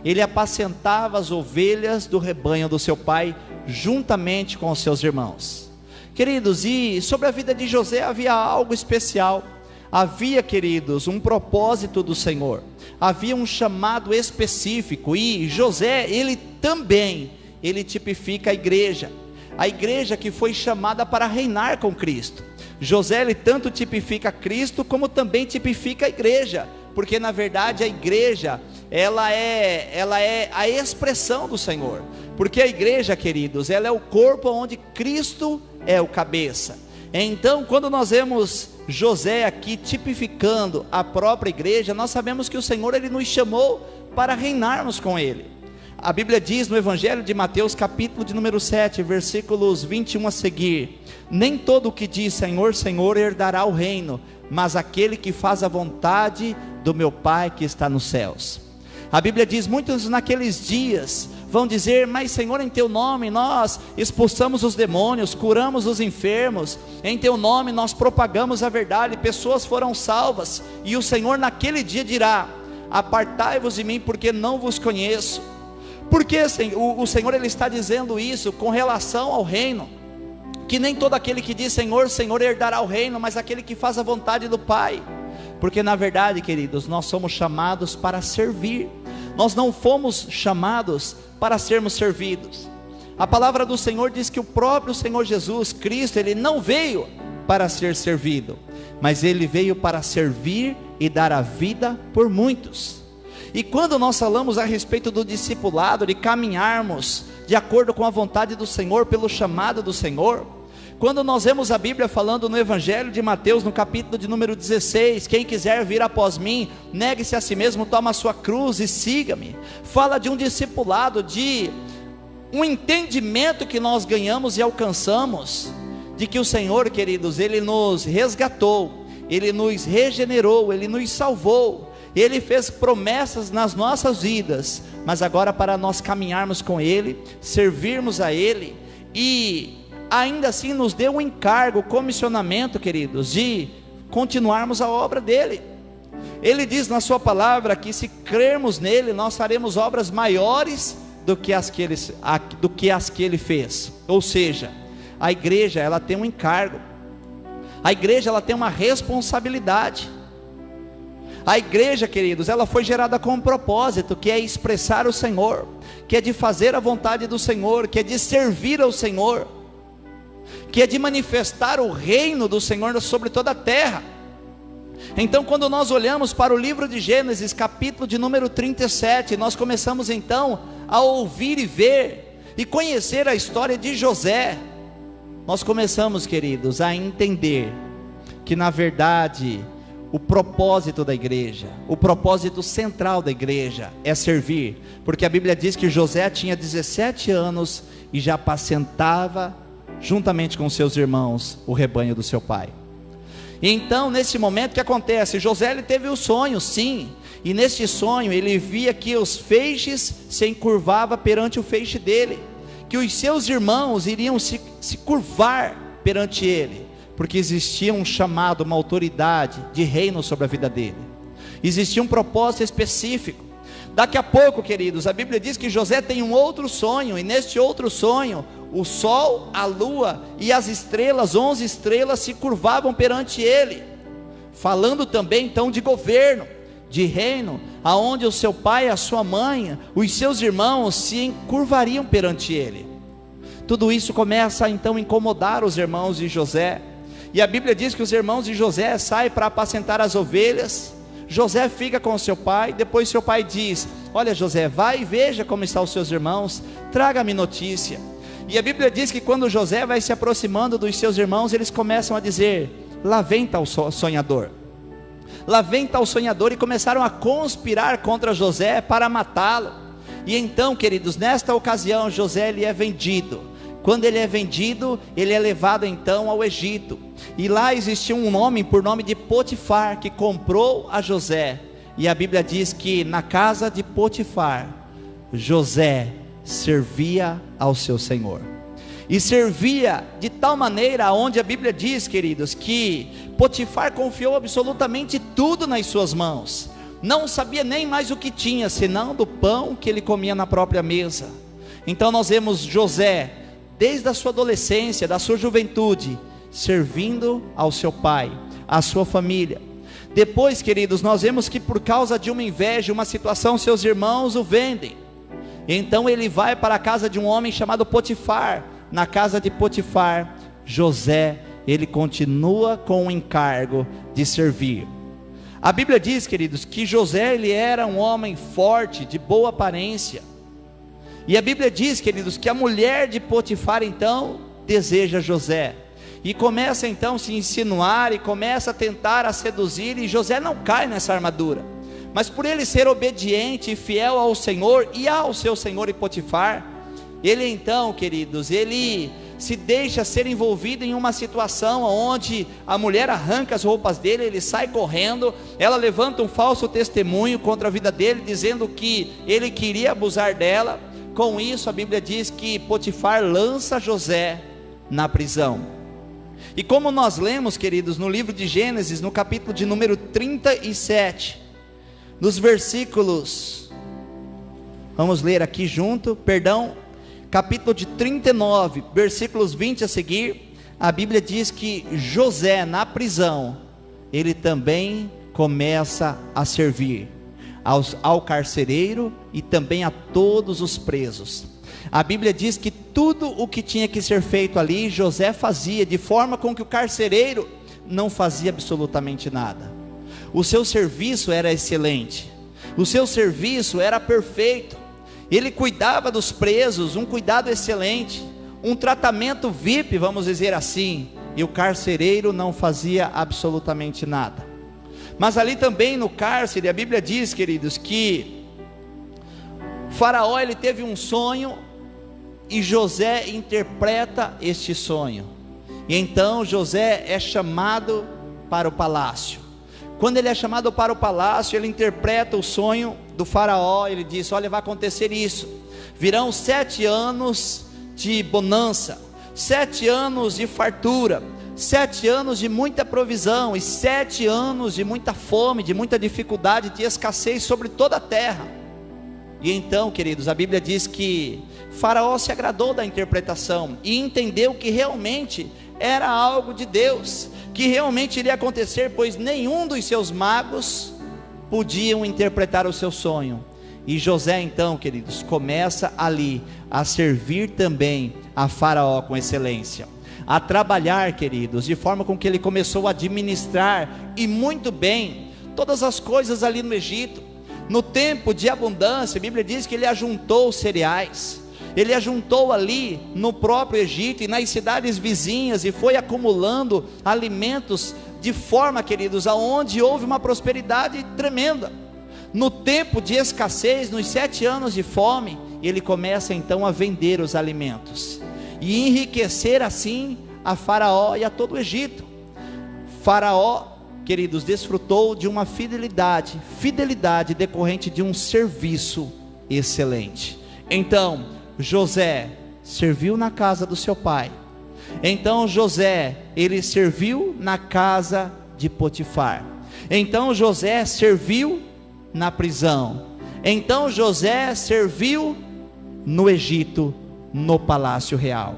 ele apacentava as ovelhas do rebanho do seu pai, juntamente com os seus irmãos. Queridos, e sobre a vida de José havia algo especial, havia, queridos, um propósito do Senhor, havia um chamado específico, e José, ele tipifica a igreja que foi chamada para reinar com Cristo. José, ele tanto tipifica Cristo, como também tipifica a igreja, porque na verdade a igreja, ela é a expressão do Senhor, porque a igreja, queridos, ela é o corpo onde Cristo é o cabeça. Então, quando nós vemos José aqui tipificando a própria igreja, nós sabemos que o Senhor, ele nos chamou para reinarmos com ele. A Bíblia diz no Evangelho de Mateus, capítulo de número 7, versículos 21 a seguir: nem todo o que diz Senhor, Senhor herdará o reino, mas aquele que faz a vontade do meu Pai que está nos céus. A Bíblia diz: muitos naqueles dias vão dizer, mas Senhor, em teu nome nós expulsamos os demônios, curamos os enfermos, em teu nome nós propagamos a verdade, pessoas foram salvas. E o Senhor naquele dia dirá: apartai-vos de mim, porque não vos conheço. Porque o Senhor, ele está dizendo isso com relação ao reino, que nem todo aquele que diz Senhor, Senhor herdará o reino, mas aquele que faz a vontade do Pai. Porque na verdade, queridos, nós somos chamados para servir, nós não fomos chamados para sermos servidos. A palavra do Senhor diz que o próprio Senhor Jesus Cristo, ele não veio para ser servido, mas ele veio para servir e dar a vida por muitos. E quando nós falamos a respeito do discipulado, de caminharmos de acordo com a vontade do Senhor, pelo chamado do Senhor, quando nós vemos a Bíblia falando no Evangelho de Mateus, no capítulo de número 16, quem quiser vir após mim, negue-se a si mesmo, toma a sua cruz e siga-me. Fala de um discipulado, de um entendimento que nós ganhamos e alcançamos, de que o Senhor, queridos, ele nos resgatou, ele nos regenerou, ele nos salvou, ele fez promessas nas nossas vidas, mas agora para nós caminharmos com ele, servirmos a ele, e ainda assim nos deu um encargo, comissionamento, queridos, de continuarmos a obra dele. Ele diz na sua palavra que se crermos nele, nós faremos obras maiores do que as que ele fez. Ou seja, a igreja, ela tem um encargo, a igreja, ela tem uma responsabilidade. A igreja, queridos, ela foi gerada com um propósito, que é expressar o Senhor, que é de fazer a vontade do Senhor, que é de servir ao Senhor, que é de manifestar o reino do Senhor sobre toda a terra. Então, quando nós olhamos para o livro de Gênesis, capítulo de número 37, nós começamos então a ouvir e ver e conhecer a história de José. Nós começamos, queridos, a entender que na verdade o propósito da igreja, o propósito central da igreja é servir, porque a Bíblia diz que José tinha 17 anos e já apacentava juntamente com seus irmãos o rebanho do seu pai. E então, nesse momento, o que acontece? José, ele teve o sonho, sim, e neste sonho ele via que os feixes se encurvavam perante o feixe dele, que os seus irmãos iriam se curvar perante ele, porque existia um chamado, uma autoridade de reino sobre a vida dele, existia um propósito específico. Daqui a pouco, queridos, a Bíblia diz que José tem um outro sonho, e neste outro sonho, o sol, a lua e as estrelas, 11 estrelas se curvavam perante ele, falando também então de governo, de reino, aonde o seu pai, a sua mãe, os seus irmãos se encurvariam perante ele. Tudo isso começa então a incomodar os irmãos de José, e a Bíblia diz que os irmãos de José saem para apacentar as ovelhas. José fica com seu pai, depois seu pai diz: olha José, vai e veja como estão os seus irmãos, traga-me notícia. E a Bíblia diz que quando José vai se aproximando dos seus irmãos, eles começam a dizer: lá vem tal sonhador, lá vem tal sonhador, e começaram a conspirar contra José para matá-lo. E então, queridos, nesta ocasião José, ele é vendido. Quando ele é vendido, ele é levado então ao Egito, e lá existia um homem por nome de Potifar, que comprou a José, e a Bíblia diz que na casa de Potifar, José servia ao seu senhor, e servia de tal maneira, onde a Bíblia diz, queridos, que Potifar confiou absolutamente tudo nas suas mãos, não sabia nem mais o que tinha, senão do pão que ele comia na própria mesa. Então nós vemos José, desde a sua adolescência, da sua juventude, servindo ao seu pai, à sua família. Depois, queridos, nós vemos que por causa de uma inveja, uma situação, seus irmãos o vendem. Então ele vai para a casa de um homem chamado Potifar. Na casa de Potifar, José, ele continua com o encargo de servir. A Bíblia diz, queridos, que José, ele era um homem forte, de boa aparência. E a Bíblia diz, queridos, que a mulher de Potifar então deseja José, e começa então a se insinuar, e começa a tentar a seduzir, e José não cai nessa armadura, mas por ele ser obediente e fiel ao Senhor e ao seu senhor e Potifar, ele então, queridos, ele se deixa ser envolvido em uma situação onde a mulher arranca as roupas dele, ele sai correndo, ela levanta um falso testemunho contra a vida dele, dizendo que ele queria abusar dela. Com isso, a Bíblia diz que Potifar lança José na prisão. E como nós lemos, queridos, no livro de Gênesis, no capítulo de número 37, nos versículos, vamos ler aqui junto, capítulo de 39, versículos 20 a seguir, a Bíblia diz que José, na prisão, ele também começa a servir ao carcereiro e também a todos os presos. A Bíblia diz que tudo o que tinha que ser feito ali, José fazia, de forma com que o carcereiro não fazia absolutamente nada. O seu serviço era excelente, o seu serviço era perfeito, ele cuidava dos presos, um cuidado excelente, um tratamento VIP, vamos dizer assim, e o carcereiro não fazia absolutamente nada. Mas ali também no cárcere, a Bíblia diz, queridos, que Faraó, ele teve um sonho, e José interpreta este sonho, e então José é chamado para o palácio. Quando ele é chamado para o palácio, ele interpreta o sonho do Faraó, ele diz: olha, vai acontecer isso, virão 7 anos de bonança, 7 anos de fartura, 7 anos de muita provisão, e 7 anos de muita fome, de muita dificuldade, de escassez sobre toda a terra. E então, queridos, a Bíblia diz que Faraó se agradou da interpretação, e entendeu que realmente era algo de Deus, que realmente iria acontecer, pois nenhum dos seus magos podiam interpretar o seu sonho. E José então, queridos, começa ali a servir também a Faraó com excelência. a trabalhar, queridos, de forma com que ele começou a administrar, e muito bem, todas as coisas ali no Egito. No tempo de abundância, a Bíblia diz que ele ajuntou cereais, ele ajuntou ali no próprio Egito e nas cidades vizinhas, e foi acumulando alimentos, de forma, queridos, aonde houve uma prosperidade tremenda. No tempo de escassez, nos 7 anos de fome, ele começa então a vender os alimentos, e enriquecer assim a Faraó e a todo o Egito. Faraó, queridos, desfrutou de uma fidelidade decorrente de um serviço excelente. Então, José serviu na casa do seu pai. Então José, ele serviu na casa de Potifar. Então José serviu na prisão. Então José serviu no Egito, no palácio real.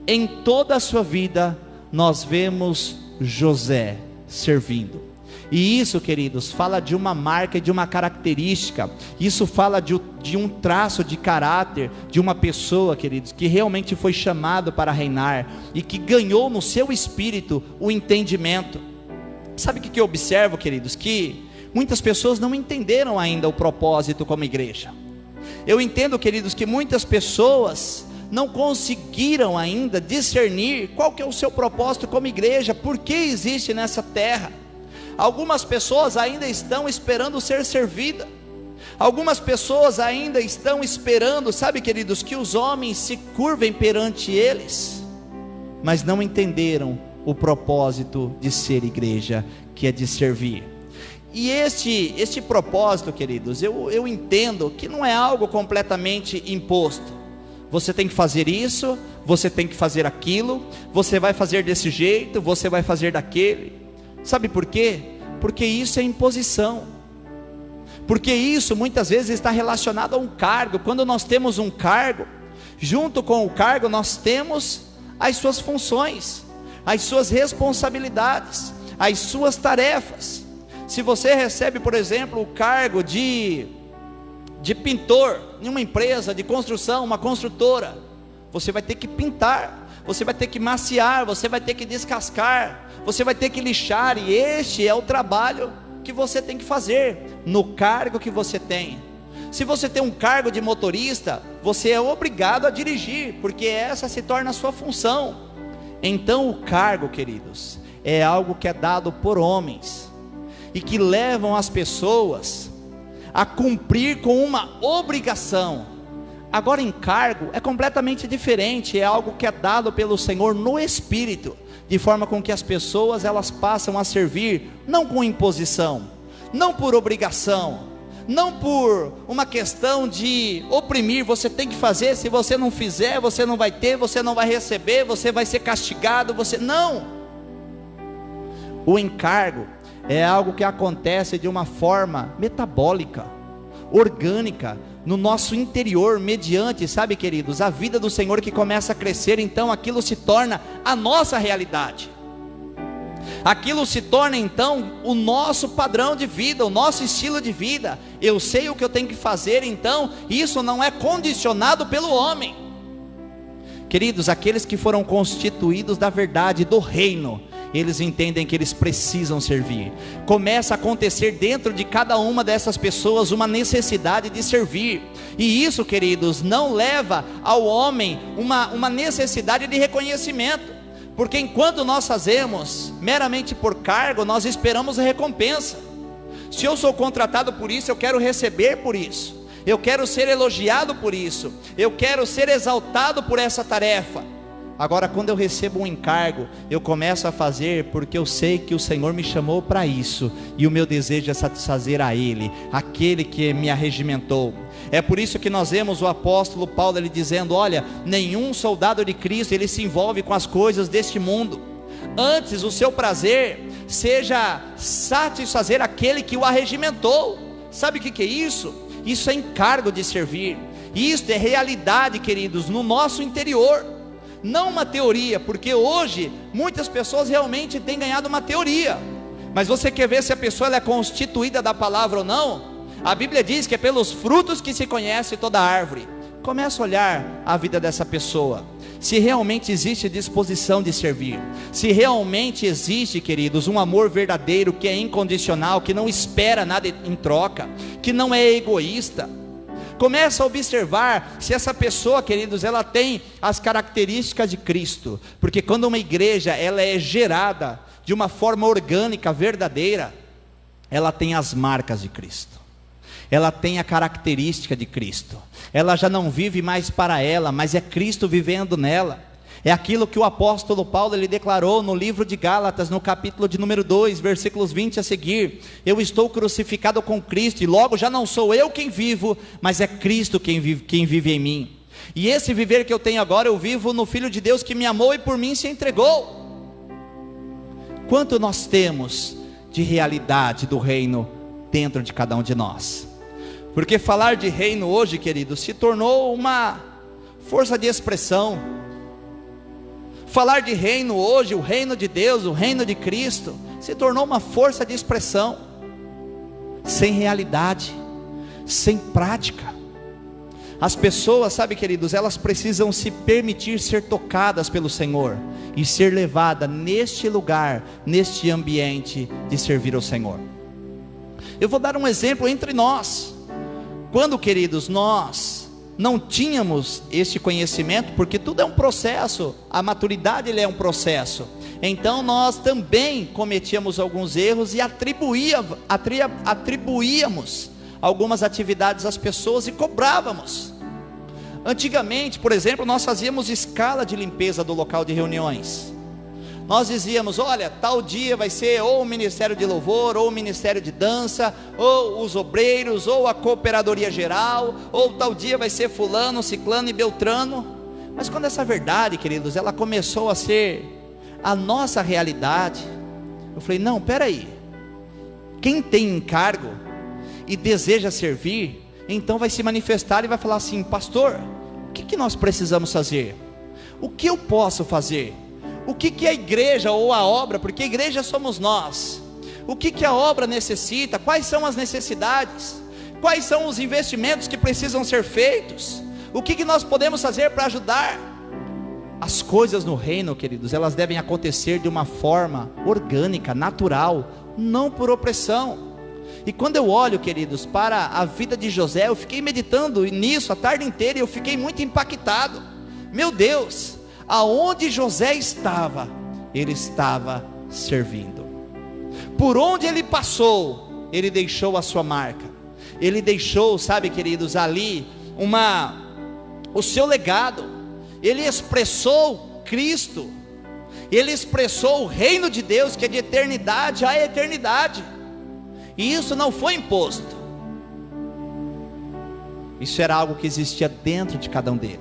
Em toda a sua vida, nós vemos José servindo. E isso, queridos, fala de uma marca e de uma característica. Isso fala de um traço de caráter de uma pessoa, queridos, que realmente foi chamado para reinar e que ganhou no seu espírito o entendimento. Sabe o que eu observo, queridos? Que muitas pessoas não entenderam ainda o propósito como igreja. Eu entendo, queridos, que muitas pessoas não conseguiram ainda discernir qual que é o seu propósito como igreja, por que existe nessa terra. Algumas pessoas ainda estão esperando ser servida. Algumas pessoas ainda estão esperando, sabe, queridos, que os homens se curvem perante eles, mas não entenderam o propósito de ser igreja, que é de servir. E este propósito, queridos, eu entendo que não é algo completamente imposto. Você tem que fazer isso, você tem que fazer aquilo, você vai fazer desse jeito, você vai fazer daquele. Sabe por quê? Porque isso é imposição. Porque isso muitas vezes está relacionado a um cargo. Quando nós temos um cargo, junto com o cargo nós temos as suas funções, as suas responsabilidades, as suas tarefas. Se você recebe, por exemplo, o cargo de pintor em uma empresa de construção, uma construtora, você vai ter que pintar, você vai ter que maciar, você vai ter que descascar, você vai ter que lixar, e este é o trabalho que você tem que fazer no cargo que você tem. Se você tem um cargo de motorista, você é obrigado a dirigir, porque essa se torna a sua função. Então o cargo, queridos, é algo que é dado por homens, e que levam as pessoas a cumprir com uma obrigação. Agora, encargo é completamente diferente, é algo que é dado pelo Senhor no Espírito, de forma com que as pessoas elas passam a servir, não com imposição, não por obrigação, não por uma questão de oprimir, você tem que fazer, se você não fizer, você não vai ter, você não vai receber, você vai ser castigado, não. O encargo é algo que acontece de uma forma metabólica, orgânica, no nosso interior, mediante, sabe, queridos, a vida do Senhor que começa a crescer. Então aquilo se torna a nossa realidade, aquilo se torna então o nosso padrão de vida, o nosso estilo de vida. Eu sei o que eu tenho que fazer, então isso não é condicionado pelo homem. Queridos, aqueles que foram constituídos da verdade do reino, eles entendem que eles precisam servir. Começa a acontecer dentro de cada uma dessas pessoas uma necessidade de servir. E isso, queridos, não leva ao homem uma necessidade de reconhecimento. Porque enquanto nós fazemos meramente por cargo, nós esperamos a recompensa. Se eu sou contratado por isso, eu quero receber por isso. Eu quero ser elogiado por isso. Eu quero ser exaltado por essa tarefa. Agora, quando eu recebo um encargo, eu começo a fazer porque eu sei que o Senhor me chamou para isso, e o meu desejo é satisfazer a Ele, aquele que me arregimentou. É por isso que nós vemos o apóstolo Paulo ele dizendo: olha, nenhum soldado de Cristo ele se envolve com as coisas deste mundo. Antes o seu prazer seja satisfazer aquele que o arregimentou. Sabe o que é isso? Isso é encargo de servir. Isso é realidade, queridos, no nosso interior. Não uma teoria, porque hoje muitas pessoas realmente têm ganhado uma teoria, mas você quer ver se a pessoa ela é constituída da palavra ou não? A Bíblia diz que é pelos frutos que se conhece toda árvore. Começa a olhar a vida dessa pessoa, se realmente existe disposição de servir, se realmente existe, queridos, um amor verdadeiro que é incondicional, que não espera nada em troca, que não é egoísta. Começa a observar se essa pessoa, queridos, ela tem as características de Cristo, porque quando uma igreja ela é gerada de uma forma orgânica, verdadeira, ela tem as marcas de Cristo, ela tem a característica de Cristo, ela já não vive mais para ela, mas é Cristo vivendo nela. É aquilo que o apóstolo Paulo ele declarou no livro de Gálatas, no capítulo de número 2, versículos 20 a seguir: eu estou crucificado com Cristo, e logo já não sou eu quem vivo, mas é Cristo quem vive em mim. E esse viver que eu tenho agora, eu vivo no Filho de Deus que me amou e por mim se entregou. Quanto nós temos de realidade do reino dentro de cada um de nós? Porque falar de reino hoje, querido, se tornou uma força de expressão. Falar de reino hoje, o reino de Deus, o reino de Cristo, se tornou uma força de expressão, sem realidade, sem prática. As pessoas, sabe, queridos, elas precisam se permitir ser tocadas pelo Senhor e ser levadas neste lugar, neste ambiente de servir ao Senhor. Eu vou dar um exemplo entre nós. Quando, queridos, nós não tínhamos este conhecimento, porque tudo é um processo, a maturidade ele é um processo, então nós também cometíamos alguns erros e atribuíamos algumas atividades às pessoas e cobrávamos. Antigamente, por exemplo, nós fazíamos escala de limpeza do local de reuniões. Nós dizíamos: olha, tal dia vai ser ou o Ministério de Louvor, ou o Ministério de Dança, ou os obreiros, ou a cooperadoria geral, ou tal dia vai ser fulano, ciclano e beltrano. Mas quando essa verdade, queridos, ela começou a ser a nossa realidade, eu falei: não, peraí, quem tem encargo e deseja servir, então vai se manifestar e vai falar assim: pastor, o que nós precisamos fazer? O que eu posso fazer? O que a igreja ou a obra, porque a igreja somos nós, o que a obra necessita? Quais são as necessidades? Quais são os investimentos que precisam ser feitos? O que nós podemos fazer para ajudar? As coisas no reino, queridos, elas devem acontecer de uma forma orgânica, natural, não por opressão. E quando eu olho, queridos, para a vida de José, eu fiquei meditando nisso a tarde inteira e eu fiquei muito impactado. Meu Deus, aonde José estava, ele estava servindo. Por onde ele passou, ele deixou a sua marca. Ele deixou, sabe, queridos, ali o seu legado. Ele expressou Cristo. Ele expressou o reino de Deus, que é de eternidade a eternidade. E isso não foi imposto. Isso era algo que existia dentro de cada um deles.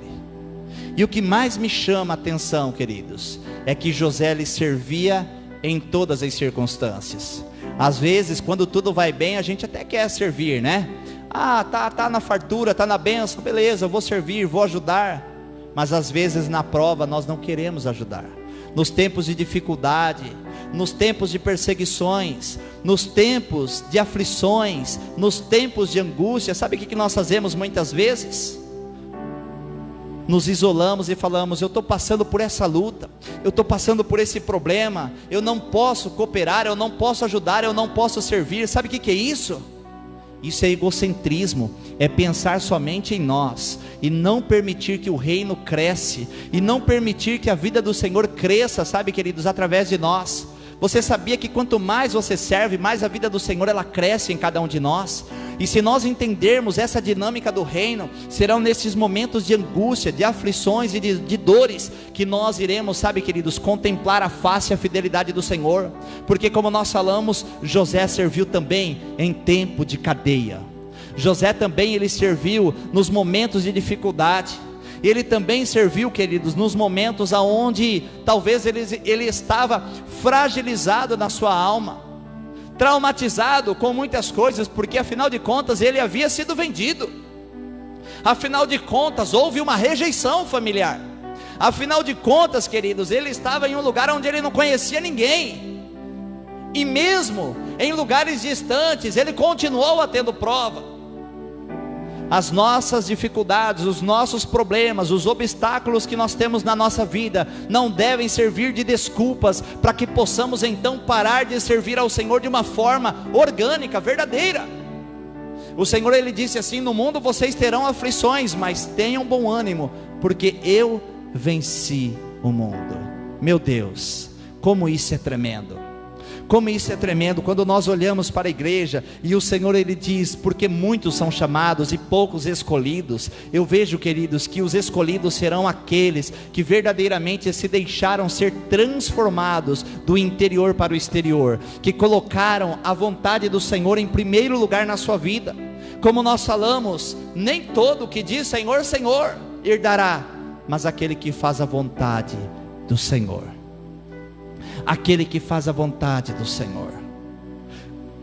E o que mais me chama a atenção, queridos, é que José lhe servia em todas as circunstâncias. Às vezes, quando tudo vai bem, a gente até quer servir, né? Tá na fartura, tá na bênção, beleza, eu vou servir, vou ajudar. Mas às vezes na prova nós não queremos ajudar. Nos tempos de dificuldade, nos tempos de perseguições, nos tempos de aflições, nos tempos de angústia, sabe o que nós fazemos muitas vezes? Nos isolamos e falamos: eu estou passando por essa luta, eu estou passando por esse problema, eu não posso cooperar, eu não posso ajudar, eu não posso servir. Sabe o que é isso? Isso é egocentrismo, é pensar somente em nós, e não permitir que o reino cresce, e não permitir que a vida do Senhor cresça, sabe, queridos, através de nós. Você sabia que quanto mais você serve, mais a vida do Senhor ela cresce em cada um de nós? E se nós entendermos essa dinâmica do reino, serão nesses momentos de angústia, de aflições e de dores, que nós iremos, sabe, queridos, contemplar a face e a fidelidade do Senhor. Porque como nós falamos, José serviu também em tempo de cadeia. José também ele serviu nos momentos de dificuldade. Ele também serviu, queridos, nos momentos aonde talvez ele estava fragilizado na sua alma, traumatizado com muitas coisas, porque afinal de contas ele havia sido vendido. Afinal de contas houve uma rejeição familiar. Afinal de contas, queridos, ele estava em um lugar onde ele não conhecia ninguém. E mesmo em lugares distantes, ele continuou a tendo prova. As nossas dificuldades, os nossos problemas, os obstáculos que nós temos na nossa vida não devem servir de desculpas para que possamos então parar de servir ao Senhor de uma forma orgânica, verdadeira. O Senhor, Ele disse assim: no mundo vocês terão aflições, mas tenham bom ânimo, porque eu venci o mundo. Meu Deus, como isso é tremendo! Como isso é tremendo, quando nós olhamos para a igreja, e o Senhor Ele diz, porque muitos são chamados e poucos escolhidos. Eu vejo, queridos, que os escolhidos serão aqueles que verdadeiramente se deixaram ser transformados do interior para o exterior, que colocaram a vontade do Senhor em primeiro lugar na sua vida. Como nós falamos, nem todo que diz Senhor, Senhor, herdará, mas aquele que faz a vontade do Senhor. Aquele que faz a vontade do Senhor.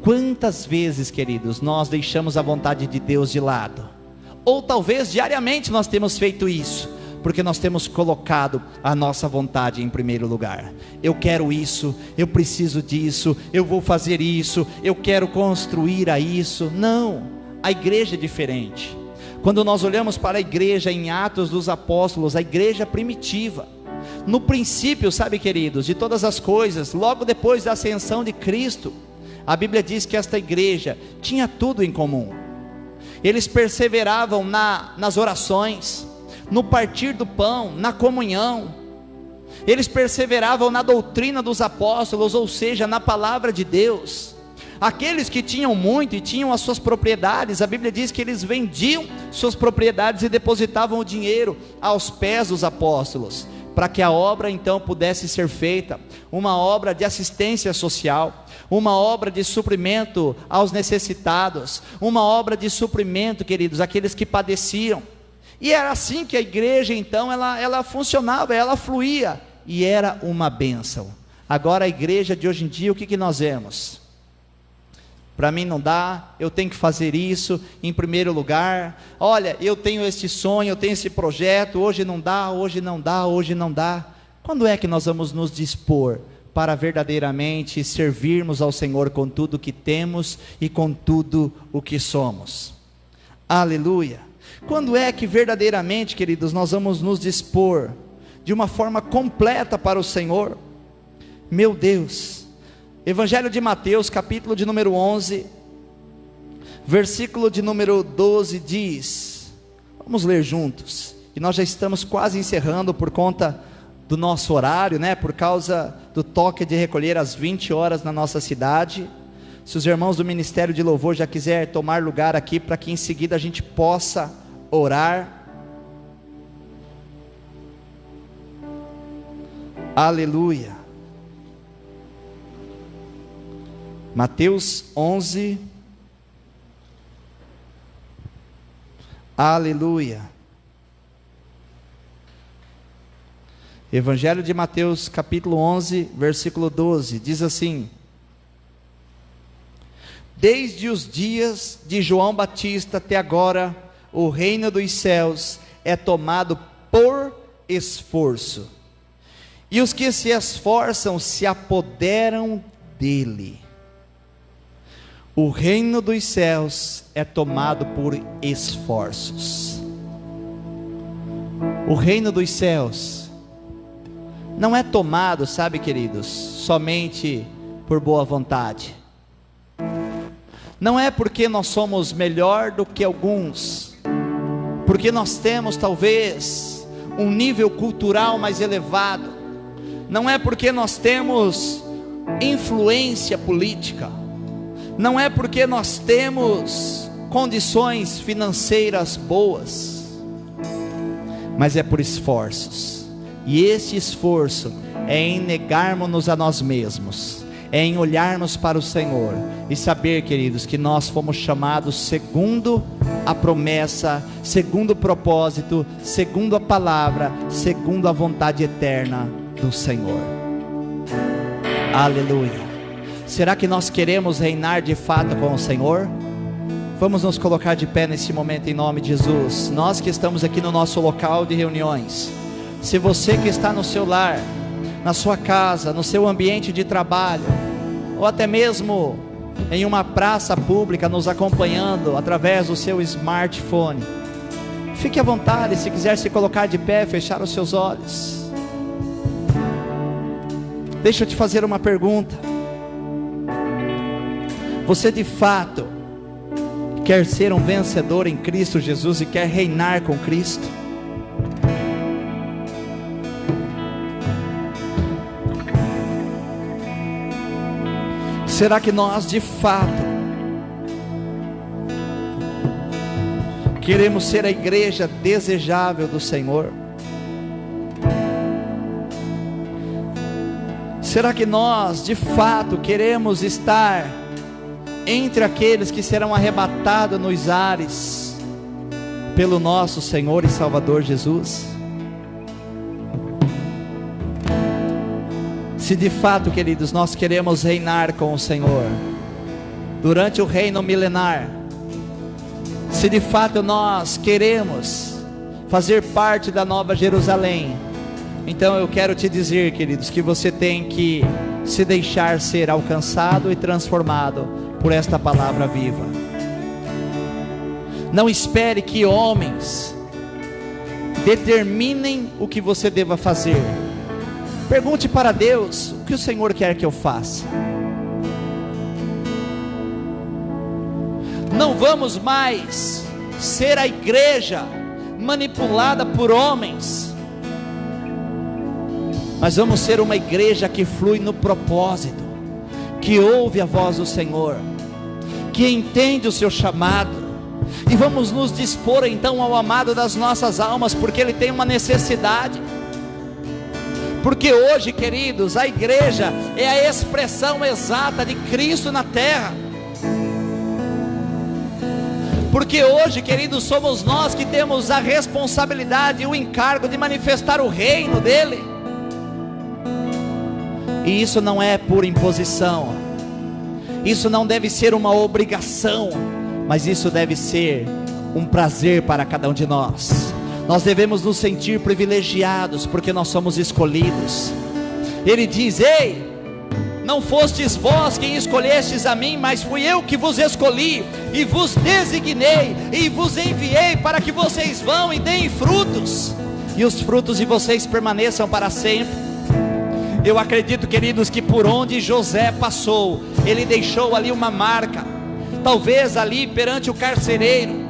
Quantas vezes, queridos, nós deixamos a vontade de Deus de lado? Ou talvez diariamente nós temos feito isso, porque nós temos colocado a nossa vontade em primeiro lugar. Eu quero isso, eu preciso disso, eu vou fazer isso, eu quero construir a isso. Não, a igreja é diferente. Quando nós olhamos para a igreja em Atos dos Apóstolos, a igreja primitiva, no princípio, sabe, queridos, de todas as coisas, logo depois da ascensão de Cristo, a Bíblia diz que esta igreja tinha tudo em comum. Eles perseveravam nas orações, no partir do pão, na comunhão. Eles perseveravam na doutrina dos apóstolos, ou seja, na palavra de Deus. Aqueles que tinham muito e tinham as suas propriedades, a Bíblia diz que eles vendiam suas propriedades e depositavam o dinheiro aos pés dos apóstolos, para que a obra então pudesse ser feita, uma obra de assistência social, uma obra de suprimento aos necessitados, uma obra de suprimento, queridos, àqueles que padeciam. E era assim que a igreja então, ela funcionava, ela fluía, e era uma bênção. Agora a igreja de hoje em dia, o que nós vemos? Para mim não dá, eu tenho que fazer isso em primeiro lugar. Olha, eu tenho esse sonho, eu tenho esse projeto, hoje não dá, hoje não dá, hoje não dá. Quando é que nós vamos nos dispor para verdadeiramente servirmos ao Senhor com tudo o que temos e com tudo o que somos? Aleluia! Quando é que verdadeiramente, queridos, nós vamos nos dispor de uma forma completa para o Senhor? Meu Deus! Evangelho de Mateus, capítulo de número 11, versículo de número 12 diz, vamos ler juntos, e nós já estamos quase encerrando por conta do nosso horário, né? Por causa do toque de recolher às 20 horas na nossa cidade. Se os irmãos do Ministério de Louvor já quiserem tomar lugar aqui, para que em seguida a gente possa orar. Aleluia. Mateus 11, aleluia. Evangelho de Mateus, capítulo 11, versículo 12, diz assim: desde os dias de João Batista até agora, o reino dos céus é tomado por esforço, e os que se esforçam se apoderam dele. O reino dos céus é tomado por esforços. O reino dos céus não é tomado, sabe, queridos, somente por boa vontade. Não é porque nós somos melhor do que alguns, porque nós temos talvez um nível cultural mais elevado. Não é porque nós temos influência política. Não é porque nós temos condições financeiras boas, mas é por esforços. E esse esforço é em negarmos-nos a nós mesmos, é em olharmos para o Senhor e saber, queridos, que nós fomos chamados segundo a promessa, segundo o propósito, segundo a palavra, segundo a vontade eterna do Senhor. Aleluia. Será que nós queremos reinar de fato com o Senhor? Vamos nos colocar de pé nesse momento em nome de Jesus. Nós que estamos aqui no nosso local de reuniões, se você que está no seu lar, na sua casa, no seu ambiente de trabalho, ou até mesmo em uma praça pública nos acompanhando através do seu smartphone, fique à vontade, se quiser se colocar de pé, fechar os seus olhos. Deixa eu te fazer uma pergunta. Você de fato quer ser um vencedor em Cristo Jesus e quer reinar com Cristo? Será que nós de fato queremos ser a igreja desejável do Senhor? Será que nós de fato queremos estar entre aqueles que serão arrebatados nos ares pelo nosso Senhor e Salvador Jesus? Se de fato, queridos, nós queremos reinar com o Senhor durante o reino milenar, se de fato nós queremos fazer parte da Nova Jerusalém, então eu quero te dizer, queridos, que você tem que se deixar ser alcançado e transformado por esta palavra viva. Não espere que homens determinem o que você deva fazer. Pergunte para Deus: o que o Senhor quer que eu faça? Não vamos mais ser a igreja manipulada por homens, mas vamos ser uma igreja que flui no propósito, que ouve a voz do Senhor, que entende o seu chamado, e vamos nos dispor então ao amado das nossas almas, porque ele tem uma necessidade. Porque hoje, queridos, a igreja é a expressão exata de Cristo na terra. Porque hoje, queridos, somos nós que temos a responsabilidade e o encargo de manifestar o reino dele. E isso não é por imposição, isso não deve ser uma obrigação, mas isso deve ser um prazer para cada um de nós. Nós devemos nos sentir privilegiados, porque nós somos escolhidos. Ele diz: ei, não fostes vós quem escolhestes a mim, mas fui eu que vos escolhi, e vos designei, e vos enviei, para que vocês vão e deem frutos, e os frutos de vocês permaneçam para sempre. Eu acredito, queridos, que por onde José passou, ele deixou ali uma marca. Talvez ali perante o carcereiro,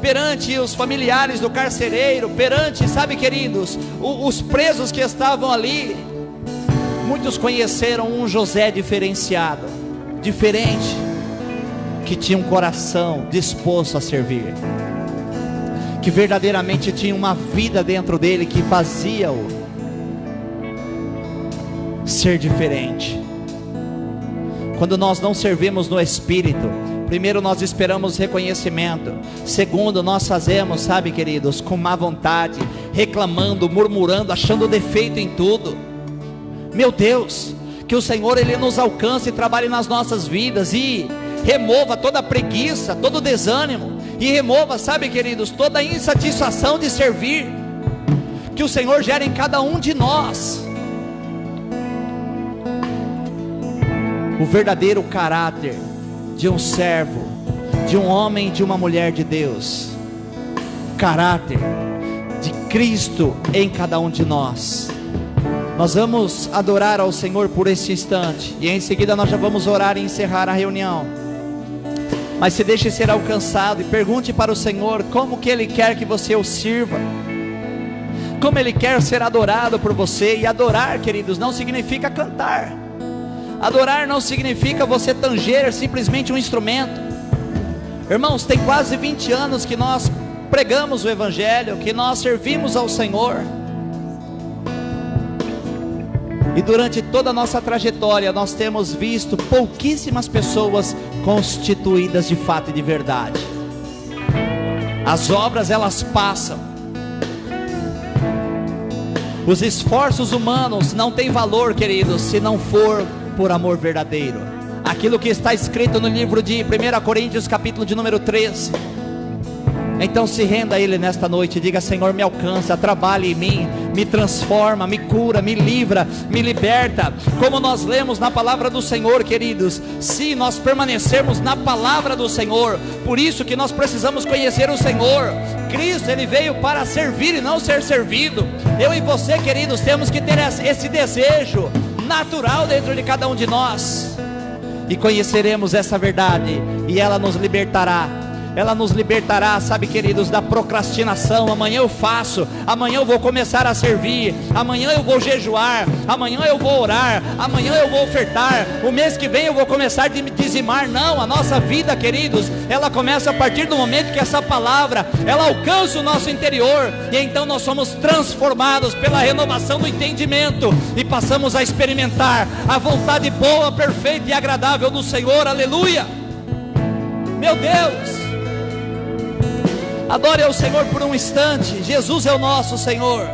perante os familiares do carcereiro, perante, sabe, queridos, os presos que estavam ali, muitos conheceram um José diferenciado, diferente, que tinha um coração disposto a servir, que verdadeiramente tinha uma vida dentro dele que fazia-o ser diferente. Quando nós não servimos no Espírito, primeiro nós esperamos reconhecimento, segundo nós fazemos, sabe, queridos, com má vontade, reclamando, murmurando, achando defeito em tudo. Meu Deus, que o Senhor ele nos alcance e trabalhe nas nossas vidas e remova toda a preguiça, todo o desânimo, e remova, sabe, queridos, toda a insatisfação de servir, que o Senhor gere em cada um de nós o verdadeiro caráter de um servo, de um homem e de uma mulher de Deus, caráter de Cristo em cada um de nós. Nós vamos adorar ao Senhor por este instante, e em seguida nós já vamos orar e encerrar a reunião. Mas se deixe ser alcançado e pergunte para o Senhor como que Ele quer que você o sirva, como Ele quer ser adorado por você. E adorar, queridos, não significa cantar. Adorar não significa você tanger simplesmente um instrumento. Irmãos, tem quase 20 anos que nós pregamos o Evangelho, que nós servimos ao Senhor, e durante toda a nossa trajetória nós temos visto pouquíssimas pessoas constituídas de fato e de verdade. As obras elas passam, os esforços humanos não têm valor, queridos, se não for por amor verdadeiro. Aquilo que está escrito no livro de 1 Coríntios capítulo de número 13. Então se renda a Ele nesta noite, diga: Senhor, me alcança, trabalhe em mim, me transforma, me cura, me livra, me liberta. Como nós lemos na palavra do Senhor, queridos, se nós permanecermos na palavra do Senhor, por isso que nós precisamos conhecer o Senhor. Cristo, Ele veio para servir e não ser servido. Eu e você, queridos, temos que ter esse desejo natural dentro de cada um de nós, e conheceremos essa verdade, e ela nos libertará. Ela nos libertará, sabe, queridos, da procrastinação. Amanhã eu faço, amanhã eu vou começar a servir, amanhã eu vou jejuar, amanhã eu vou orar, amanhã eu vou ofertar, o mês que vem eu vou começar a dizimar. Não, a nossa vida, queridos, ela começa a partir do momento que essa palavra, ela alcança o nosso interior, e então nós somos transformados pela renovação do entendimento, e passamos a experimentar a vontade boa, perfeita e agradável do Senhor. Aleluia! Meu Deus, adore ao Senhor por um instante. Jesus é o nosso Senhor.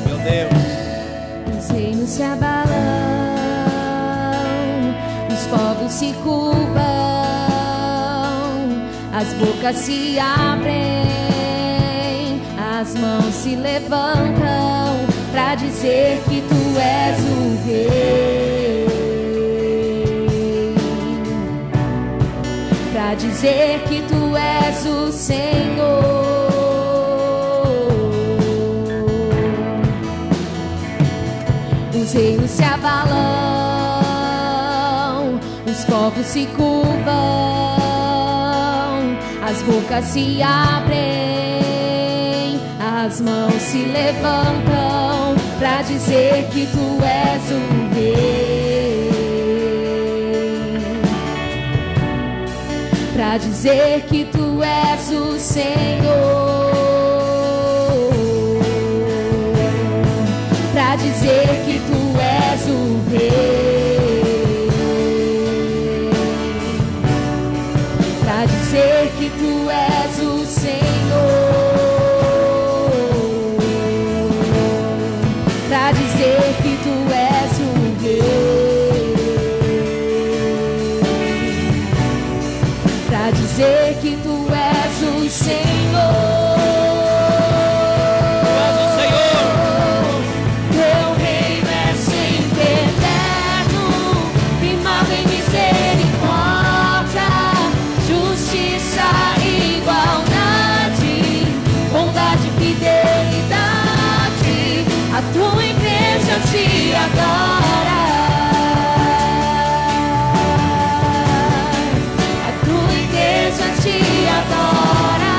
Meu Deus. Os reinos se abalam, os povos se curvam, as bocas se abrem, as mãos se levantam para dizer que tu és o Rei, para dizer que tu és o Senhor. Os reinos se abalam, os povos se curvam, as bocas se abrem, as mãos se levantam para dizer que tu és o Rei, para dizer que tu és o Senhor, para dizer que tu és o Rei, para dizer que tu és o Senhor, para dizer que tu és o Rei, para dizer que tu és o Senhor. A tua igreja te adora, a tua igreja te adora,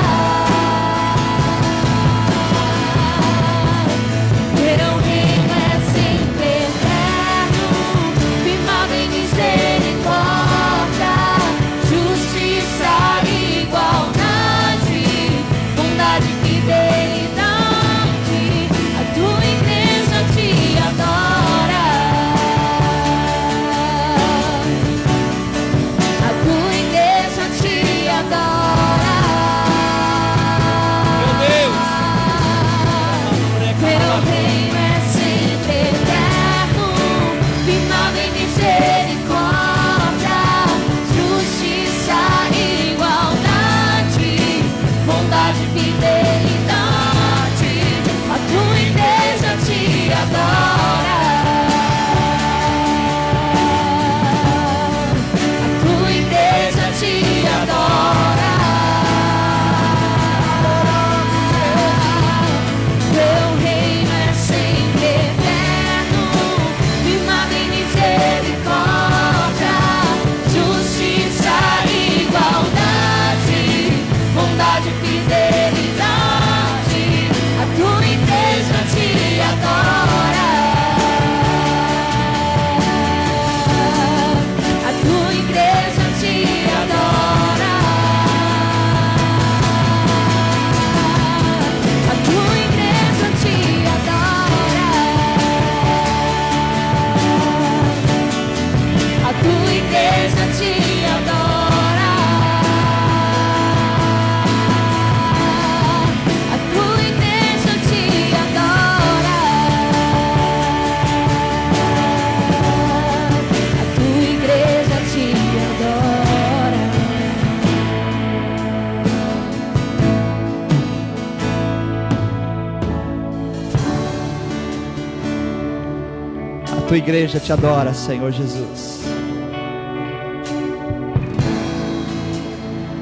tua igreja te adora, Senhor Jesus.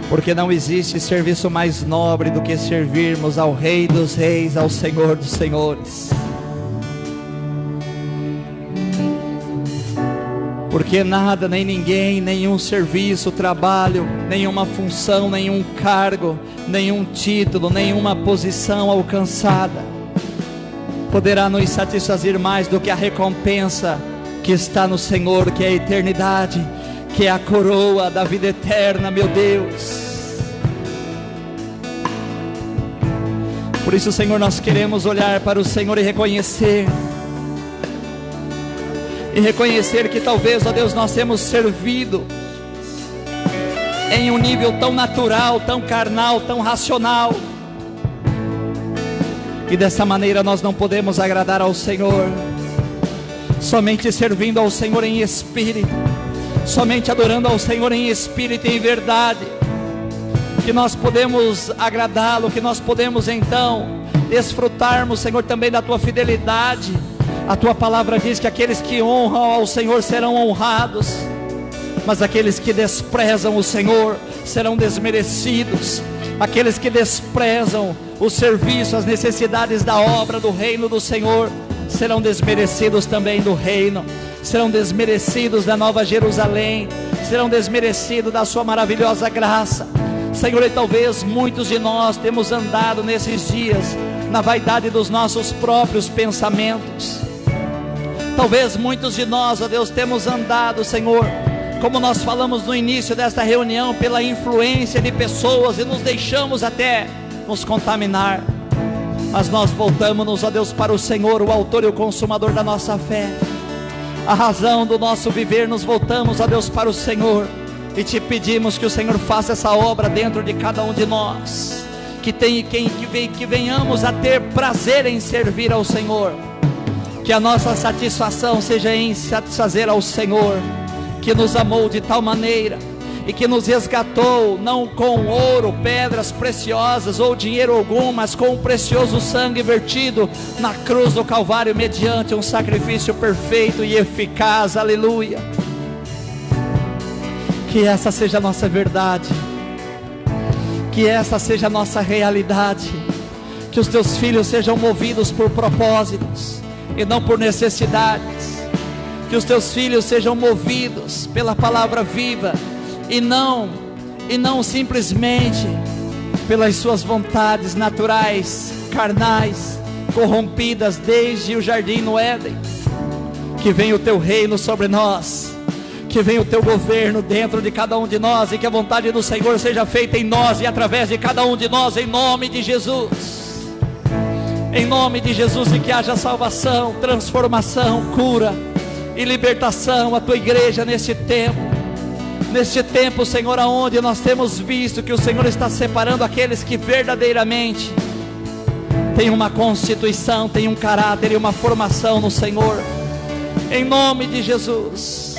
Porque não existe serviço mais nobre do que servirmos ao Rei dos Reis, ao Senhor dos Senhores. Porque nada, nem ninguém, nenhum serviço, trabalho, nenhuma função, nenhum cargo, nenhum título, nenhuma posição alcançada poderá nos satisfazer mais do que a recompensa que está no Senhor, que é a eternidade, que é a coroa da vida eterna, meu Deus. Por isso, Senhor, nós queremos olhar para o Senhor e reconhecer que talvez, ó Deus, nós temos servido em um nível tão natural, tão carnal, tão racional, e dessa maneira nós não podemos agradar ao Senhor. Somente servindo ao Senhor em espírito, somente adorando ao Senhor em espírito e em verdade, que nós podemos agradá-lo, que nós podemos então desfrutarmos, Senhor, também da tua fidelidade. A tua palavra diz que aqueles que honram ao Senhor serão honrados, mas aqueles que desprezam o Senhor serão desmerecidos. Aqueles que desprezam o serviço, as necessidades da obra do reino do Senhor, serão desmerecidos também do reino, serão desmerecidos da Nova Jerusalém, serão desmerecidos da sua maravilhosa graça. Senhor, e talvez muitos de nós temos andado nesses dias na vaidade dos nossos próprios pensamentos. Talvez muitos de nós, ó Deus, temos andado, Senhor, como nós falamos no início desta reunião, pela influência de pessoas, e nos deixamos até nos contaminar. Mas nós voltamos-nos, ó Deus, para o Senhor, o autor e o consumador da nossa fé, a razão do nosso viver. Nos voltamos, ó Deus, para o Senhor, e te pedimos que o Senhor faça essa obra dentro de cada um de nós, que venhamos a ter prazer em servir ao Senhor, que a nossa satisfação seja em satisfazer ao Senhor, que nos amou de tal maneira e que nos resgatou, não com ouro, pedras preciosas ou dinheiro algum, mas com o precioso sangue vertido na cruz do Calvário, mediante um sacrifício perfeito e eficaz. Aleluia. Que essa seja a nossa verdade, que essa seja a nossa realidade, que os teus filhos sejam movidos por propósitos e não por necessidades, que os teus filhos sejam movidos pela palavra viva e não simplesmente pelas suas vontades naturais, carnais, corrompidas desde o jardim no Éden. Que venha o teu reino sobre nós, que venha o teu governo dentro de cada um de nós, e que a vontade do Senhor seja feita em nós e através de cada um de nós, em nome de Jesus. Em nome de Jesus, e que haja salvação, transformação, cura e libertação à tua igreja neste tempo, Senhor, aonde nós temos visto que o Senhor está separando aqueles que verdadeiramente têm uma constituição, têm um caráter e uma formação no Senhor. Em nome de Jesus,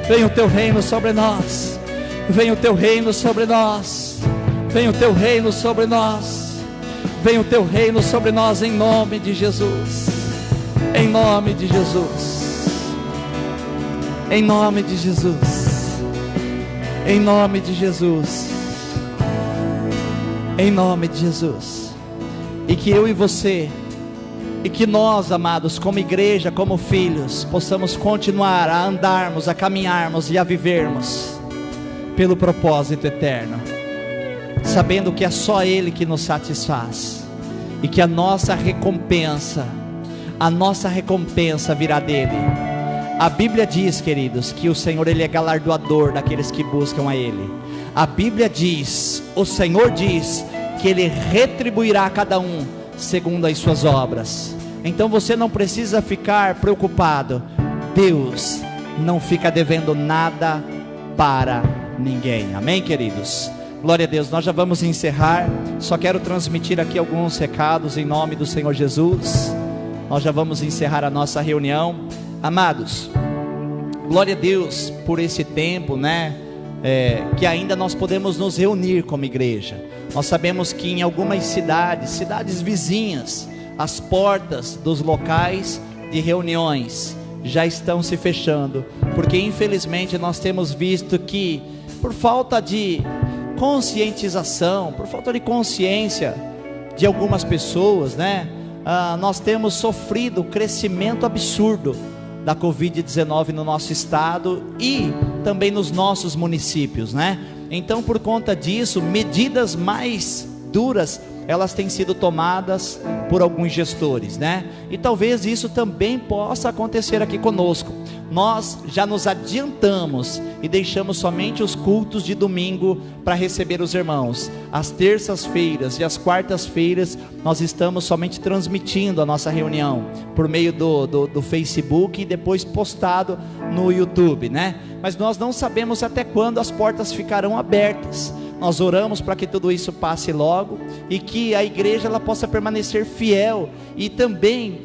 venha o teu reino sobre nós, venha o teu reino sobre nós, venha o teu reino sobre nós, venha o teu reino sobre nós, em nome de Jesus, em nome de Jesus, em nome de Jesus, em nome de Jesus, em nome de Jesus. E que eu e você, e que nós, amados, como igreja, como filhos, possamos continuar a andarmos, a caminharmos e a vivermos pelo propósito eterno, sabendo que é só Ele que nos satisfaz, e que a nossa recompensa virá dEle. A Bíblia diz, queridos, que o Senhor, Ele é galardoador daqueles que buscam a Ele. A Bíblia diz, o Senhor diz, que Ele retribuirá a cada um segundo as suas obras. Então você não precisa ficar preocupado. Deus não fica devendo nada para ninguém. Amém, queridos? Glória a Deus. Nós já vamos encerrar. Só quero transmitir aqui alguns recados em nome do Senhor Jesus. Nós já vamos encerrar a nossa reunião. Amados, glória a Deus por esse tempo, né? Que ainda nós podemos nos reunir como igreja. Nós sabemos que em algumas cidades vizinhas, as portas dos locais de reuniões já estão se fechando, porque infelizmente nós temos visto que, por falta de conscientização, por falta de consciência de algumas pessoas, né? Nós temos sofrido o crescimento absurdo da Covid-19 no nosso estado e também nos nossos municípios, né? Então, por conta disso, medidas mais duras, elas têm sido tomadas por alguns gestores, né? E talvez isso também possa acontecer aqui conosco. Nós já nos adiantamos e deixamos somente os cultos de domingo para receber os irmãos. Às terças-feiras e às quartas-feiras nós estamos somente transmitindo a nossa reunião por meio do Facebook e depois postado no YouTube, né? Mas nós não sabemos até quando as portas ficarão abertas. Nós oramos para que tudo isso passe logo e que a igreja ela possa permanecer fiel e também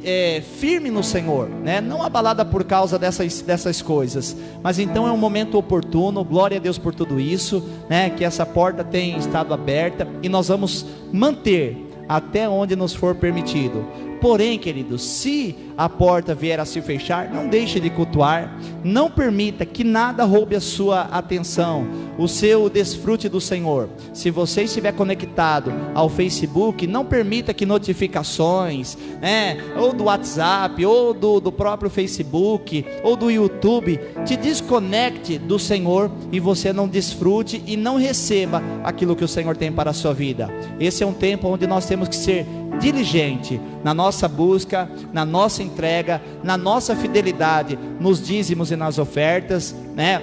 firme no Senhor, né? Não abalada por causa dessas coisas, mas então é um momento oportuno. Glória a Deus por tudo isso, né? Que essa porta tem estado aberta e nós vamos manter até onde nos for permitido. Porém, queridos, se a porta vier a se fechar, não deixe de cultuar, não permita que nada roube a sua atenção, o seu desfrute do Senhor. Se você estiver conectado ao Facebook, não permita que notificações, né, ou do WhatsApp, ou do próprio Facebook, ou do YouTube, te desconecte do Senhor e você não desfrute e não receba aquilo que o Senhor tem para a sua vida. Esse é um tempo onde nós temos que ser diligente na nossa busca, na nossa entrega, na nossa fidelidade, nos dízimos e nas ofertas, né?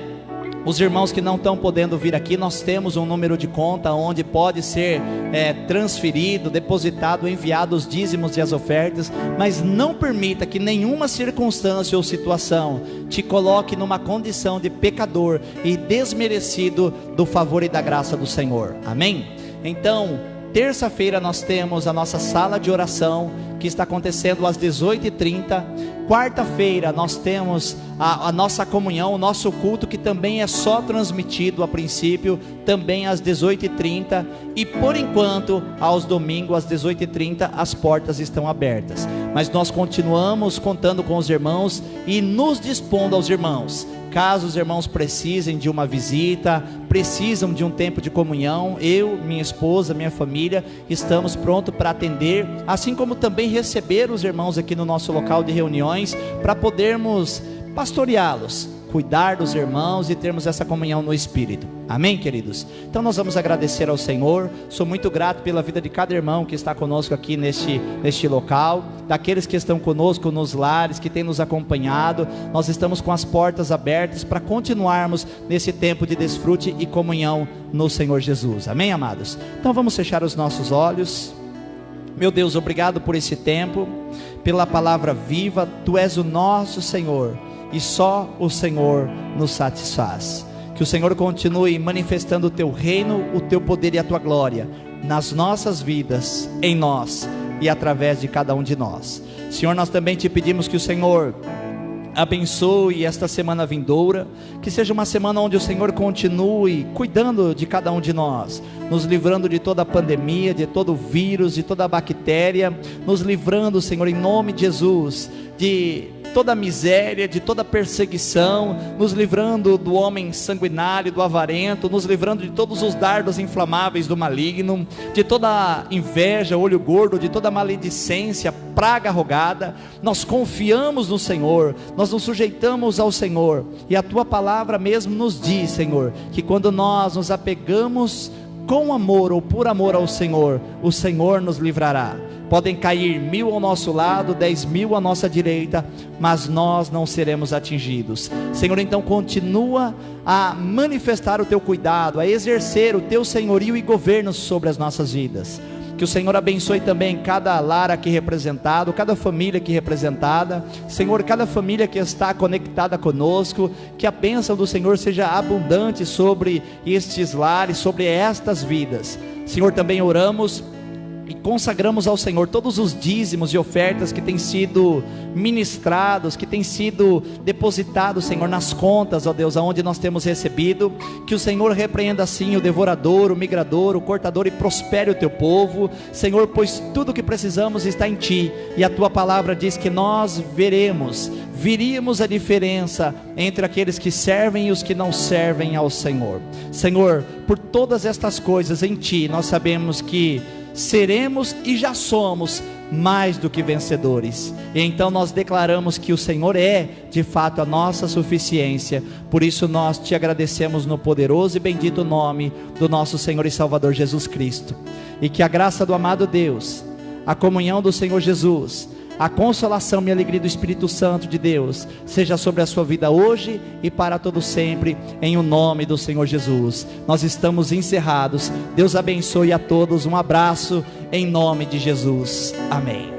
Os irmãos que não estão podendo vir aqui, nós temos um número de conta onde pode ser transferido, depositado, enviado os dízimos e as ofertas, mas não permita que nenhuma circunstância ou situação te coloque numa condição de pecador e desmerecido do favor e da graça do Senhor, amém? Então, terça-feira nós temos a nossa sala de oração que está acontecendo às 18h30. Quarta-feira nós temos a nossa comunhão, o nosso culto, que também é só transmitido a princípio, também às 18h30. E por enquanto, aos domingos às 18h30, as portas estão abertas. Mas nós continuamos contando com os irmãos e nos dispondo aos irmãos. Caso os irmãos precisem de uma visita, precisam de um tempo de comunhão, eu, minha esposa, minha família, estamos prontos para atender, assim como também receber os irmãos aqui no nosso local de reuniões, para podermos pastoreá-los, cuidar dos irmãos e termos essa comunhão no Espírito, amém, queridos? Então nós vamos agradecer ao Senhor. Sou muito grato pela vida de cada irmão que está conosco aqui neste local, daqueles que estão conosco nos lares, que têm nos acompanhado. Nós estamos com as portas abertas para continuarmos nesse tempo de desfrute e comunhão no Senhor Jesus, amém, amados? Então vamos fechar os nossos olhos. Meu Deus, obrigado por esse tempo, pela palavra viva. Tu és o nosso Senhor e só o Senhor nos satisfaz. Que o Senhor continue manifestando o teu reino, o teu poder e a tua glória nas nossas vidas, em nós e através de cada um de nós. Senhor, nós também te pedimos que o Senhor abençoe esta semana vindoura, que seja uma semana onde o Senhor continue cuidando de cada um de nós, nos livrando de toda a pandemia, de todo o vírus, de toda a bactéria, nos livrando, Senhor, em nome de Jesus, de toda a miséria, de toda a perseguição, nos livrando do homem sanguinário, do avarento, nos livrando de todos os dardos inflamáveis do maligno, de toda a inveja, olho gordo, de toda a maledicência, praga rogada. Nós confiamos no Senhor, nós nos sujeitamos ao Senhor, e a tua palavra mesmo nos diz, Senhor, que quando nós nos apegamos com amor ou por amor ao Senhor, o Senhor nos livrará. Podem cair 1000 ao nosso lado, 10.000 à nossa direita, mas nós não seremos atingidos. Senhor, então continua a manifestar o teu cuidado, a exercer o teu senhorio e governo sobre as nossas vidas. Que o Senhor abençoe também cada lar aqui representado, cada família aqui representada. Senhor, cada família que está conectada conosco, que a bênção do Senhor seja abundante sobre estes lares, sobre estas vidas. Senhor, também oramos e consagramos ao Senhor todos os dízimos e ofertas que têm sido ministrados, que têm sido depositados, Senhor, nas contas, ó Deus, aonde nós temos recebido. Que o Senhor repreenda assim o devorador, o migrador, o cortador, e prospere o teu povo, Senhor, pois tudo que precisamos está em Ti, e a Tua palavra diz que nós viríamos a diferença entre aqueles que servem e os que não servem ao Senhor. Senhor, por todas estas coisas em Ti, nós sabemos que seremos e já somos mais do que vencedores. E então nós declaramos que o Senhor é de fato a nossa suficiência. Por isso nós Te agradecemos no poderoso e bendito nome do nosso Senhor e Salvador Jesus Cristo. E que a graça do amado Deus, a comunhão do Senhor Jesus, a consolação e a alegria do Espírito Santo de Deus seja sobre a sua vida hoje e para todo sempre, em o nome do Senhor Jesus. Nós estamos encerrados. Deus abençoe a todos. Um abraço em nome de Jesus. Amém.